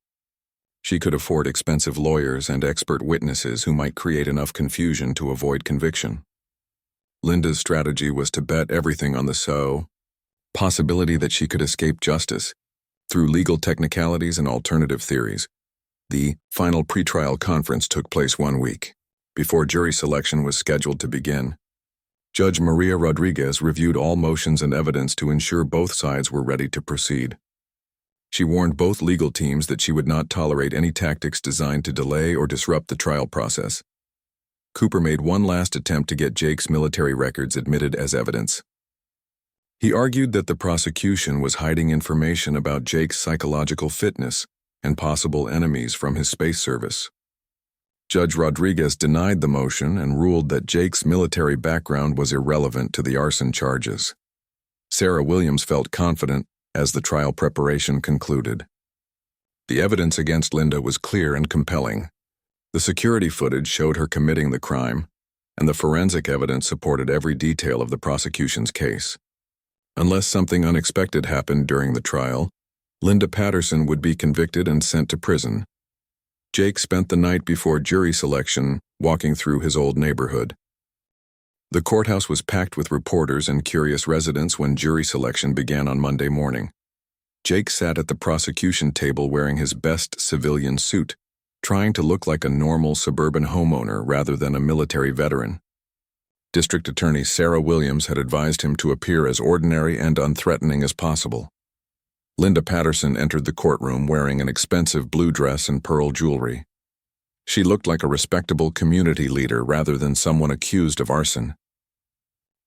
She could afford expensive lawyers and expert witnesses who might create enough confusion to avoid conviction. Linda's strategy was to bet everything on the possibility that she could escape justice through legal technicalities and alternative theories. The final pretrial conference took place 1 week before jury selection was scheduled to begin. Judge Maria Rodriguez reviewed all motions and evidence to ensure both sides were ready to proceed. She warned both legal teams that she would not tolerate any tactics designed to delay or disrupt the trial process. Cooper made one last attempt to get Jake's military records admitted as evidence. He argued that the prosecution was hiding information about Jake's psychological fitness and possible enemies from his space service. Judge Rodriguez denied the motion and ruled that Jake's military background was irrelevant to the arson charges. Sarah Williams felt confident as the trial preparation concluded. The evidence against Linda was clear and compelling. The security footage showed her committing the crime, and the forensic evidence supported every detail of the prosecution's case. Unless something unexpected happened during the trial, Linda Patterson would be convicted and sent to prison. Jake spent the night before jury selection walking through his old neighborhood. The courthouse was packed with reporters and curious residents when jury selection began on Monday morning. Jake sat at the prosecution table wearing his best civilian suit, trying to look like a normal suburban homeowner rather than a military veteran. District Attorney Sarah Williams had advised him to appear as ordinary and unthreatening as possible. Linda Patterson entered the courtroom wearing an expensive blue dress and pearl jewelry. She looked like a respectable community leader rather than someone accused of arson.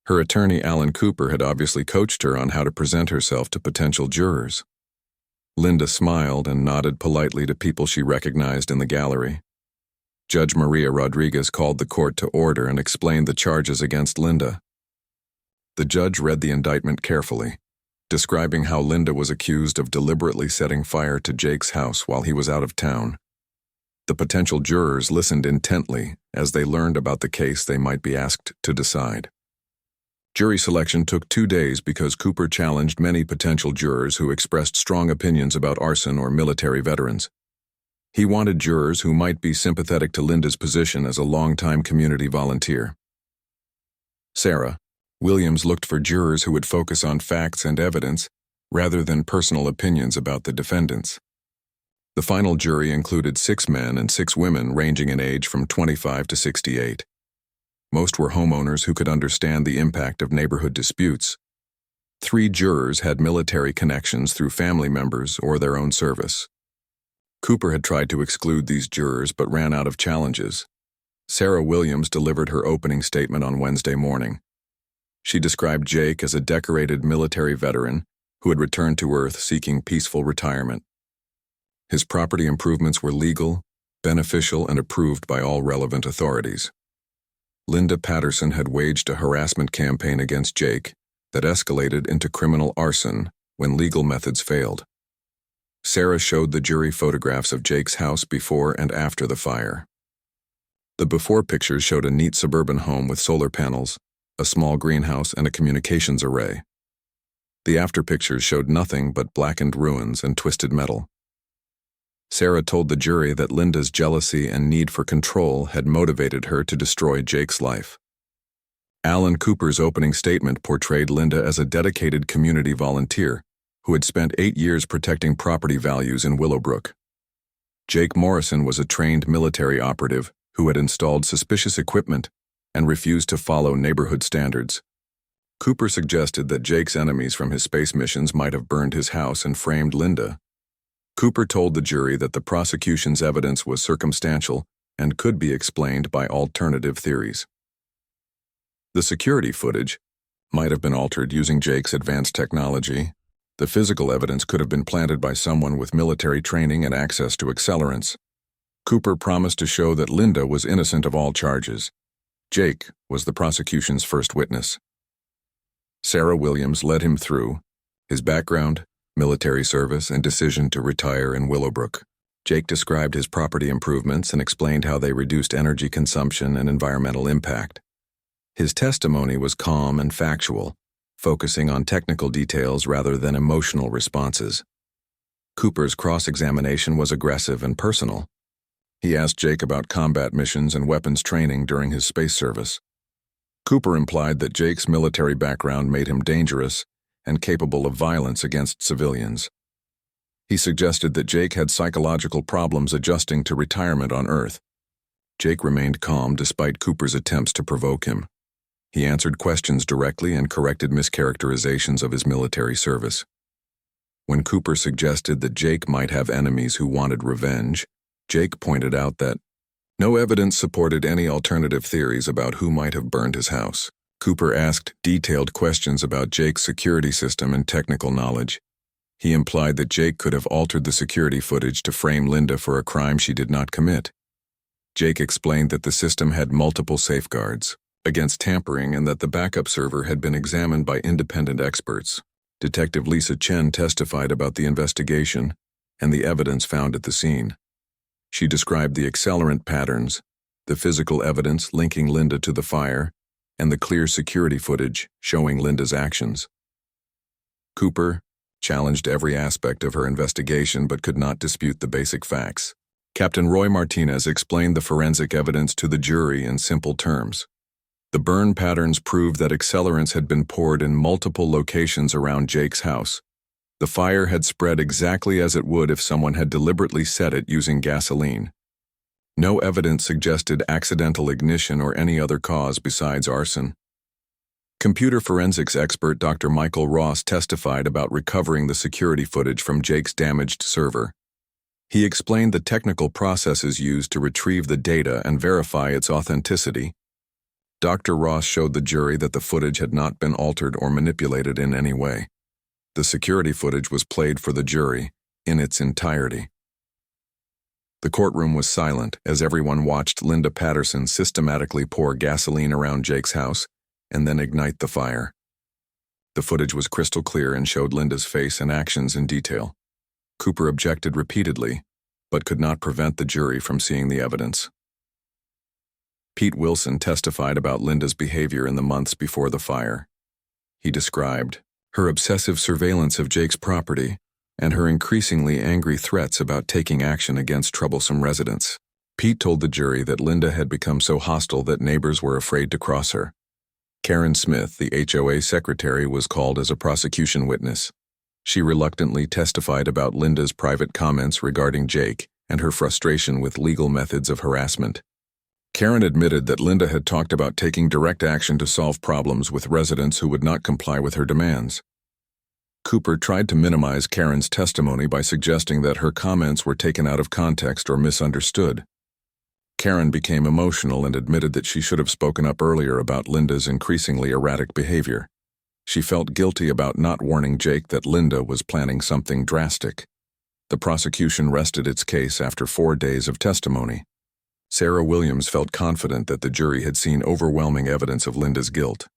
Her attorney, Alan Cooper, had obviously coached her on how to present herself to potential jurors. Linda smiled and nodded politely to people she recognized in the gallery. Judge Maria Rodriguez called the court to order and explained the charges against Linda. The judge read the indictment carefully, describing how Linda was accused of deliberately setting fire to Jake's house while he was out of town. The potential jurors listened intently as they learned about the case they might be asked to decide. Jury selection took 2 days because Cooper challenged many potential jurors who expressed strong opinions about arson or military veterans. He wanted jurors who might be sympathetic to Linda's position as a longtime community volunteer. Sarah Williams looked for jurors who would focus on facts and evidence rather than personal opinions about the defendants. The final jury included 6 men and 6 women ranging in age from 25 to 68. Most were homeowners who could understand the impact of neighborhood disputes. 3 jurors had military connections through family members or their own service. Cooper had tried to exclude these jurors but ran out of challenges. Sarah Williams delivered her opening statement on Wednesday morning. She described Jake as a decorated military veteran who had returned to Earth seeking peaceful retirement. His property improvements were legal, beneficial, and approved by all relevant authorities. Linda Patterson had waged a harassment campaign against Jake that escalated into criminal arson when legal methods failed. Sarah showed the jury photographs of Jake's house before and after the fire. The before pictures showed a neat suburban home with solar panels, a small greenhouse, and a communications array. The after pictures showed nothing but blackened ruins and twisted metal. Sarah told the jury that Linda's jealousy and need for control had motivated her to destroy Jake's life. Alan Cooper's opening statement portrayed Linda as a dedicated community volunteer who had spent 8 years protecting property values in Willowbrook. Jake Morrison was a trained military operative who had installed suspicious equipment and refused to follow neighborhood standards. Cooper suggested that Jake's enemies from his space missions might have burned his house and framed Linda. Cooper told the jury that the prosecution's evidence was circumstantial and could be explained by alternative theories. The security footage might have been altered using Jake's advanced technology. The physical evidence could have been planted by someone with military training and access to accelerants. Cooper promised to show that Linda was innocent of all charges. Jake was the prosecution's first witness. Sarah Williams led him through his background, military service, and decision to retire in Willowbrook. Jake described his property improvements and explained how they reduced energy consumption and environmental impact. His testimony was calm and factual, focusing on technical details rather than emotional responses. Cooper's cross-examination was aggressive and personal. He asked Jake about combat missions and weapons training during his space service. Cooper implied that Jake's military background made him dangerous and capable of violence against civilians. He suggested that Jake had psychological problems adjusting to retirement on Earth. Jake remained calm despite Cooper's attempts to provoke him. He answered questions directly and corrected mischaracterizations of his military service. When Cooper suggested that Jake might have enemies who wanted revenge, Jake pointed out that no evidence supported any alternative theories about who might have burned his house. Cooper asked detailed questions about Jake's security system and technical knowledge. He implied that Jake could have altered the security footage to frame Linda for a crime she did not commit. Jake explained that the system had multiple safeguards against tampering and that the backup server had been examined by independent experts. Detective Lisa Chen testified about the investigation and the evidence found at the scene. She described the accelerant patterns, the physical evidence linking Linda to the fire, and the clear security footage showing Linda's actions. Cooper challenged every aspect of her investigation but could not dispute the basic facts. Captain Roy Martinez explained the forensic evidence to the jury in simple terms. The burn patterns proved that accelerants had been poured in multiple locations around Jake's house. The fire had spread exactly as it would if someone had deliberately set it using gasoline. No evidence suggested accidental ignition or any other cause besides arson. Computer forensics expert Dr. Michael Ross testified about recovering the security footage from Jake's damaged server. He explained the technical processes used to retrieve the data and verify its authenticity. Dr. Ross showed the jury that the footage had not been altered or manipulated in any way. The security footage was played for the jury in its entirety. The courtroom was silent as everyone watched Linda Patterson systematically pour gasoline around Jake's house and then ignite the fire. The footage was crystal clear and showed Linda's face and actions in detail. Cooper objected repeatedly, but could not prevent the jury from seeing the evidence. Pete Wilson testified about Linda's behavior in the months before the fire. He described her obsessive surveillance of Jake's property and her increasingly angry threats about taking action against troublesome residents. Pete told the jury that Linda had become so hostile that neighbors were afraid to cross her. Karen Smith, the HOA secretary, was called as a prosecution witness. She reluctantly testified about Linda's private comments regarding Jake and her frustration with legal methods of harassment. Karen admitted that Linda had talked about taking direct action to solve problems with residents who would not comply with her demands. Cooper tried to minimize Karen's testimony by suggesting that her comments were taken out of context or misunderstood. Karen became emotional and admitted that she should have spoken up earlier about Linda's increasingly erratic behavior. She felt guilty about not warning Jake that Linda was planning something drastic. The prosecution rested its case after 4 days of testimony. Sarah Williams felt confident that the jury had seen overwhelming evidence of Linda's guilt.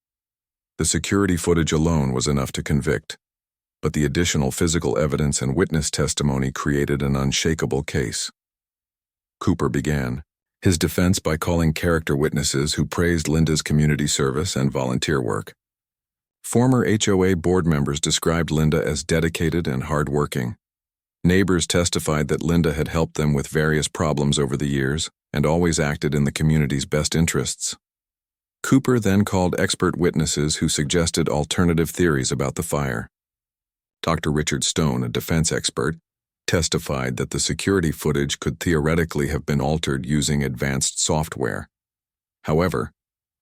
The security footage alone was enough to convict, but the additional physical evidence and witness testimony created an unshakable case. Cooper began his defense by calling character witnesses who praised Linda's community service and volunteer work. Former HOA board members described Linda as dedicated and hardworking. Neighbors testified that Linda had helped them with various problems over the years and always acted in the community's best interests. Cooper then called expert witnesses who suggested alternative theories about the fire. Dr. Richard Stone, a defense expert, testified that the security footage could theoretically have been altered using advanced software. However,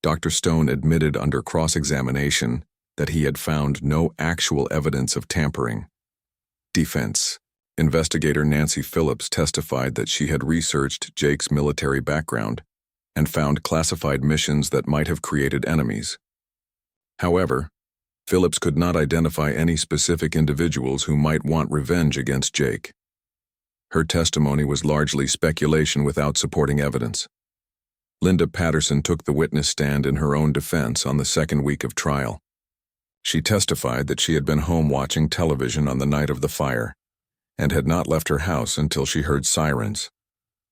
Dr. Stone admitted under cross-examination that he had found no actual evidence of tampering. Defense. Investigator Nancy Phillips testified that she had researched Jake's military background and found classified missions that might have created enemies. However, Phillips could not identify any specific individuals who might want revenge against Jake. Her testimony was largely speculation without supporting evidence. Linda Patterson took the witness stand in her own defense on the second week of trial. She testified that she had been home watching television on the night of the fire and had not left her house until she heard sirens.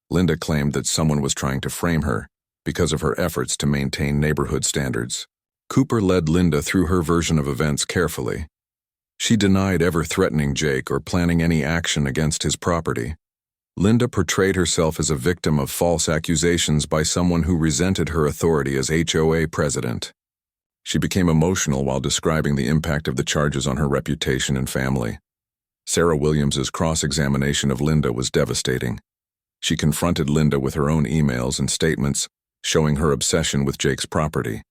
Linda claimed that someone was trying to frame her because of her efforts to maintain neighborhood standards. Cooper led Linda through her version of events carefully. She denied ever threatening Jake or planning any action against his property. Linda portrayed herself as a victim of false accusations by someone who resented her authority as HOA president. She became emotional while describing the impact of the charges on her reputation and family. Sarah Williams's cross-examination of Linda was devastating. She confronted Linda with her own emails and statements, showing her obsession with Jake's property.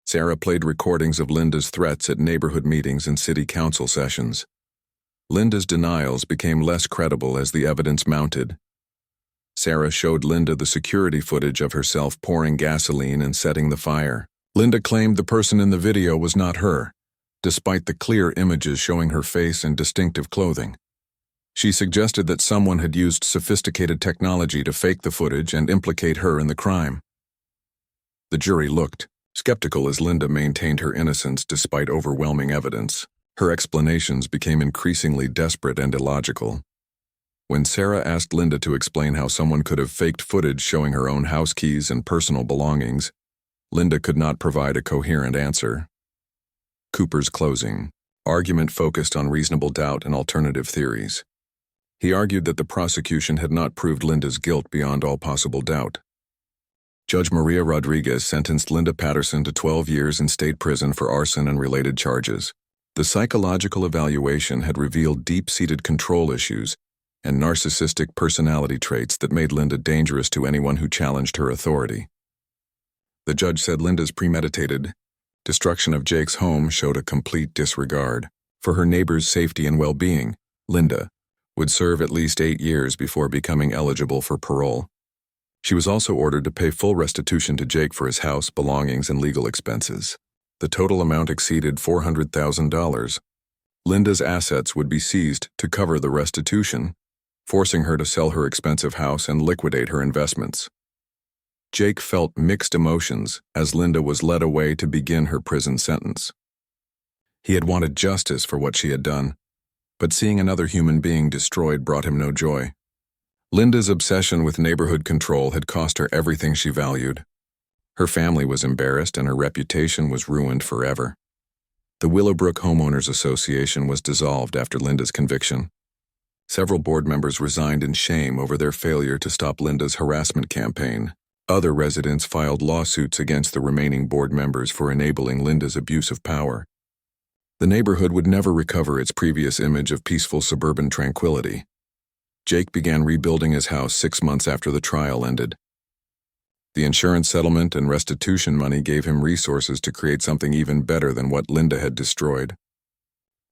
Sarah played recordings of Linda's threats at neighborhood meetings and city council sessions. Linda's denials became less credible as the evidence mounted. Sarah showed Linda the security footage of herself pouring gasoline and setting the fire. Linda claimed the person in the video was not her, despite the clear images showing her face and distinctive clothing. She suggested that someone had used sophisticated technology to fake the footage and implicate her in the crime. The jury looked skeptical as Linda maintained her innocence despite overwhelming evidence. Her explanations became increasingly desperate and illogical. When Sarah asked Linda to explain how someone could have faked footage showing her own house keys and personal belongings, Linda could not provide a coherent answer. Cooper's closing argument focused on reasonable doubt and alternative theories. He argued that the prosecution had not proved Linda's guilt beyond all possible doubt. Judge Maria Rodriguez sentenced Linda Patterson to 12 years in state prison for arson and related charges. The psychological evaluation had revealed deep-seated control issues and narcissistic personality traits that made Linda dangerous to anyone who challenged her authority. The judge said Linda's premeditated destruction of Jake's home showed a complete disregard for her neighbor's safety and well-being. Linda would serve at least 8 years before becoming eligible for parole. She was also ordered to pay full restitution to Jake for his house, belongings, and legal expenses. The total amount exceeded $400,000. Linda's assets would be seized to cover the restitution, forcing her to sell her expensive house and liquidate her investments. Jake felt mixed emotions as Linda was led away to begin her prison sentence. He had wanted justice for what she had done, but seeing another human being destroyed brought him no joy. Linda's obsession with neighborhood control had cost her everything she valued. Her family was embarrassed and her reputation was ruined forever. The Willowbrook Homeowners Association was dissolved after Linda's conviction. Several board members resigned in shame over their failure to stop Linda's harassment campaign. Other residents filed lawsuits against the remaining board members for enabling Linda's abuse of power. The neighborhood would never recover its previous image of peaceful suburban tranquility. Jake began rebuilding his house 6 months after the trial ended. The insurance settlement and restitution money gave him resources to create something even better than what Linda had destroyed.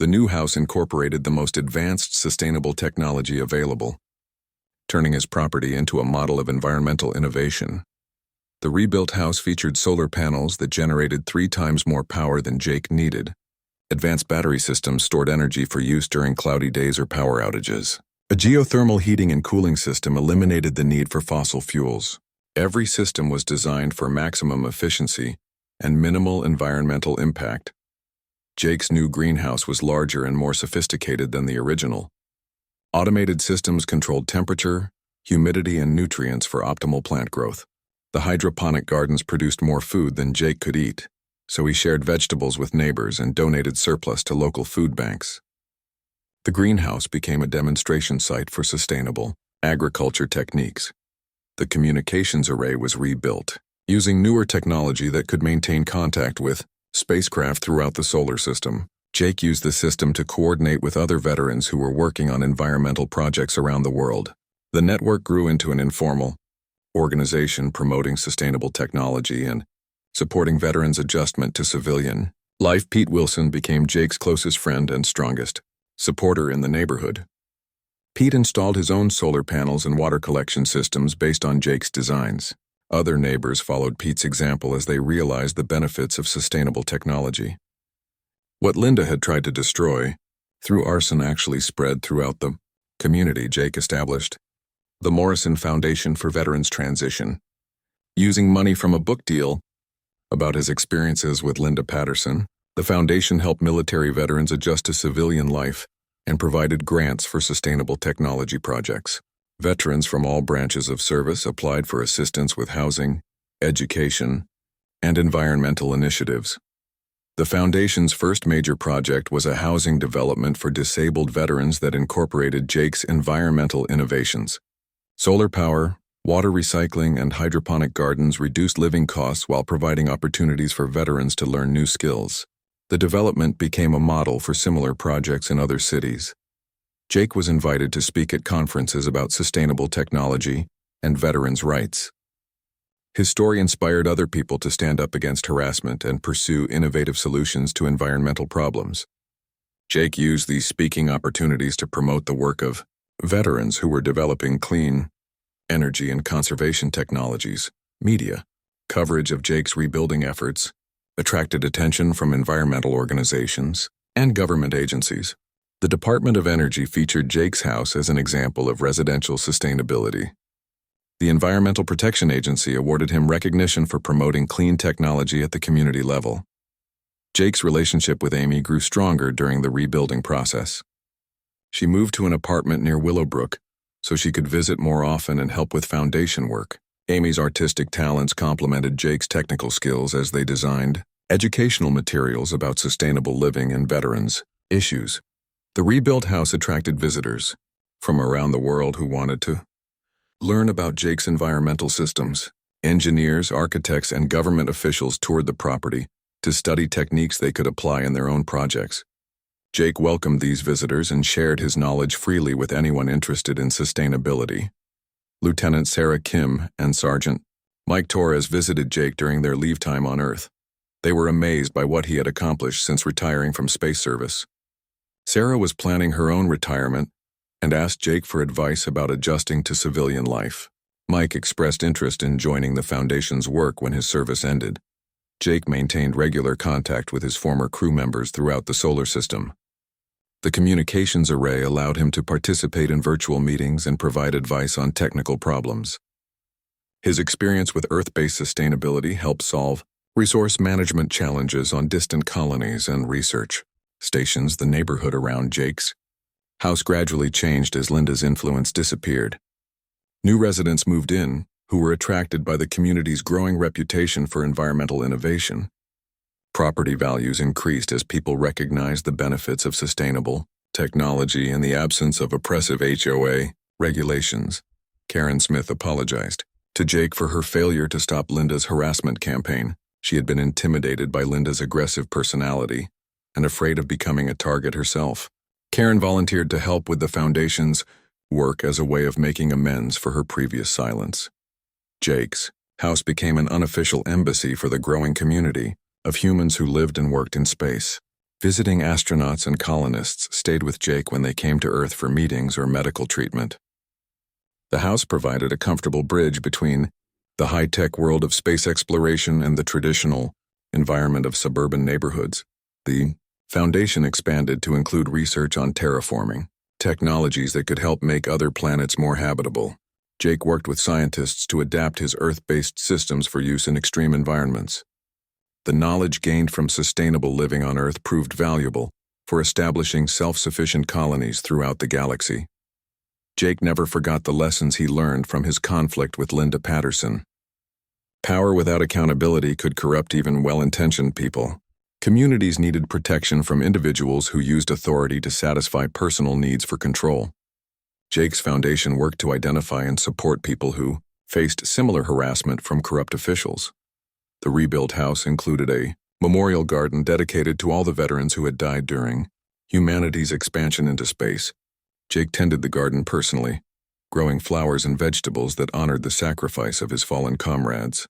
The new house incorporated the most advanced sustainable technology available, turning his property into a model of environmental innovation. The rebuilt house featured solar panels that generated 3 times more power than Jake needed. Advanced battery systems stored energy for use during cloudy days or power outages. A geothermal heating and cooling system eliminated the need for fossil fuels. Every system was designed for maximum efficiency and minimal environmental impact. Jake's new greenhouse was larger and more sophisticated than the original. Automated systems controlled temperature, humidity, and nutrients for optimal plant growth. The hydroponic gardens produced more food than Jake could eat, so he shared vegetables with neighbors and donated surplus to local food banks. The greenhouse became a demonstration site for sustainable agriculture techniques. The communications array was rebuilt, using newer technology that could maintain contact with spacecraft throughout the solar system. Jake used the system to coordinate with other veterans who were working on environmental projects around the world. The network grew into an informal organization promoting sustainable technology and supporting veterans' adjustment to civilian life. Pete Wilson became Jake's closest friend and strongest supporter in the neighborhood. Pete installed his own solar panels and water collection systems based on Jake's designs. Other neighbors followed Pete's example as they realized the benefits of sustainable technology. What Linda had tried to destroy through arson actually spread throughout the community. Jake established the Morrison Foundation for Veterans Transition, using money from a book deal about his experiences with Linda Patterson. The foundation helped military veterans adjust to civilian life and provided grants for sustainable technology projects. Veterans from all branches of service applied for assistance with housing, education, and environmental initiatives. The foundation's first major project was a housing development for disabled veterans that incorporated Jake's environmental innovations. Solar power, water recycling, and hydroponic gardens reduced living costs while providing opportunities for veterans to learn new skills. The development became a model for similar projects in other cities. Jake was invited to speak at conferences about sustainable technology and veterans' rights. His story inspired other people to stand up against harassment and pursue innovative solutions to environmental problems. Jake used these speaking opportunities to promote the work of veterans who were developing clean energy and conservation technologies. Media coverage of Jake's rebuilding efforts attracted attention from environmental organizations and government agencies. The Department of Energy featured Jake's house as an example of residential sustainability. The Environmental Protection Agency awarded him recognition for promoting clean technology at the community level. Jake's relationship with Amy grew stronger during the rebuilding process. She moved to an apartment near Willowbrook so she could visit more often and help with foundation work. Amy's artistic talents complemented Jake's technical skills as they designed educational materials about sustainable living and veterans' issues. The rebuilt house attracted visitors from around the world who wanted to learn about Jake's environmental systems. Engineers, architects, and government officials toured the property to study techniques they could apply in their own projects. Jake welcomed these visitors and shared his knowledge freely with anyone interested in sustainability. Lieutenant Sarah Kim and Sergeant Mike Torres visited Jake during their leave time on Earth. They were amazed by what he had accomplished since retiring from space service. Sarah was planning her own retirement and asked Jake for advice about adjusting to civilian life. Mike expressed interest in joining the Foundation's work when his service ended. Jake maintained regular contact with his former crew members throughout the solar system. The communications array allowed him to participate in virtual meetings and provide advice on technical problems. His experience with Earth-based sustainability helped solve resource management challenges on distant colonies and research stations. The neighborhood around Jake's house gradually changed as Linda's influence disappeared. New residents moved in, who were attracted by the community's growing reputation for environmental innovation. Property values increased as people recognized the benefits of sustainable technology in the absence of oppressive HOA regulations. Karen Smith apologized to Jake for her failure to stop Linda's harassment campaign. She had been intimidated by Linda's aggressive personality and afraid of becoming a target herself. Karen volunteered to help with the Foundation's work as a way of making amends for her previous silence. Jake's house became an unofficial embassy for the growing community of humans who lived and worked in space. Visiting astronauts and colonists stayed with Jake when they came to Earth for meetings or medical treatment. The house provided a comfortable bridge between the high-tech world of space exploration and the traditional environment of suburban neighborhoods. The foundation expanded to include research on terraforming, technologies that could help make other planets more habitable. Jake worked with scientists to adapt his Earth-based systems for use in extreme environments. The knowledge gained from sustainable living on Earth proved valuable for establishing self-sufficient colonies throughout the galaxy. Jake never forgot the lessons he learned from his conflict with Linda Patterson. Power without accountability could corrupt even well-intentioned people. Communities needed protection from individuals who used authority to satisfy personal needs for control. Jake's foundation worked to identify and support people who faced similar harassment from corrupt officials. The rebuilt house included a memorial garden dedicated to all the veterans who had died during humanity's expansion into space. Jake tended the garden personally, growing flowers and vegetables that honored the sacrifice of his fallen comrades.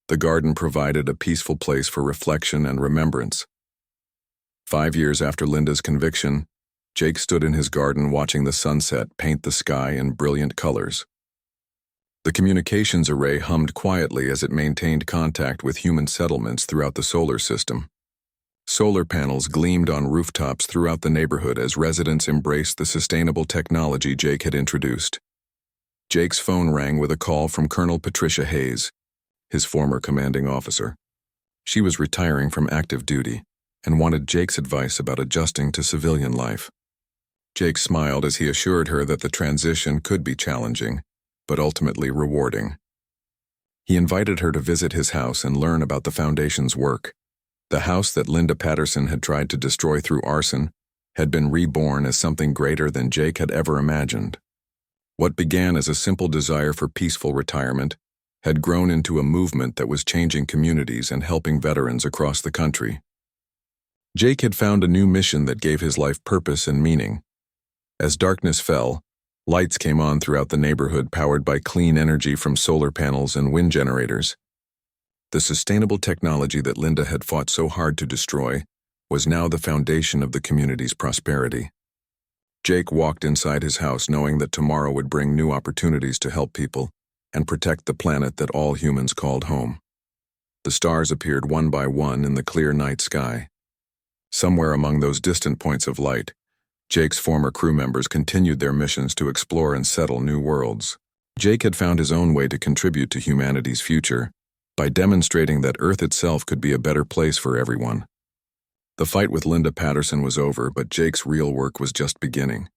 The garden provided a peaceful place for reflection and remembrance. 5 years after Linda's conviction, Jake stood in his garden watching the sunset paint the sky in brilliant colors. The communications array hummed quietly as it maintained contact with human settlements throughout the solar system. Solar panels gleamed on rooftops throughout the neighborhood as residents embraced the sustainable technology Jake had introduced. Jake's phone rang with a call from Colonel Patricia Hayes, his former commanding officer. She was retiring from active duty and wanted Jake's advice about adjusting to civilian life. Jake smiled as he assured her that the transition could be challenging, but ultimately rewarding. He invited her to visit his house and learn about the Foundation's work. The house that Linda Patterson had tried to destroy through arson had been reborn as something greater than Jake had ever imagined. What began as a simple desire for peaceful retirement had grown into a movement that was changing communities and helping veterans across the country. Jake had found a new mission that gave his life purpose and meaning. As darkness fell, lights came on throughout the neighborhood powered by clean energy from solar panels and wind generators. The sustainable technology that Linda had fought so hard to destroy was now the foundation of the community's prosperity. Jake walked inside his house knowing that tomorrow would bring new opportunities to help people and protect the planet that all humans called home. The stars appeared one by one in the clear night sky. Somewhere among those distant points of light, Jake's former crew members continued their missions to explore and settle new worlds. Jake had found his own way to contribute to humanity's future by demonstrating that Earth itself could be a better place for everyone. The fight with Linda Patterson was over, but Jake's real work was just beginning.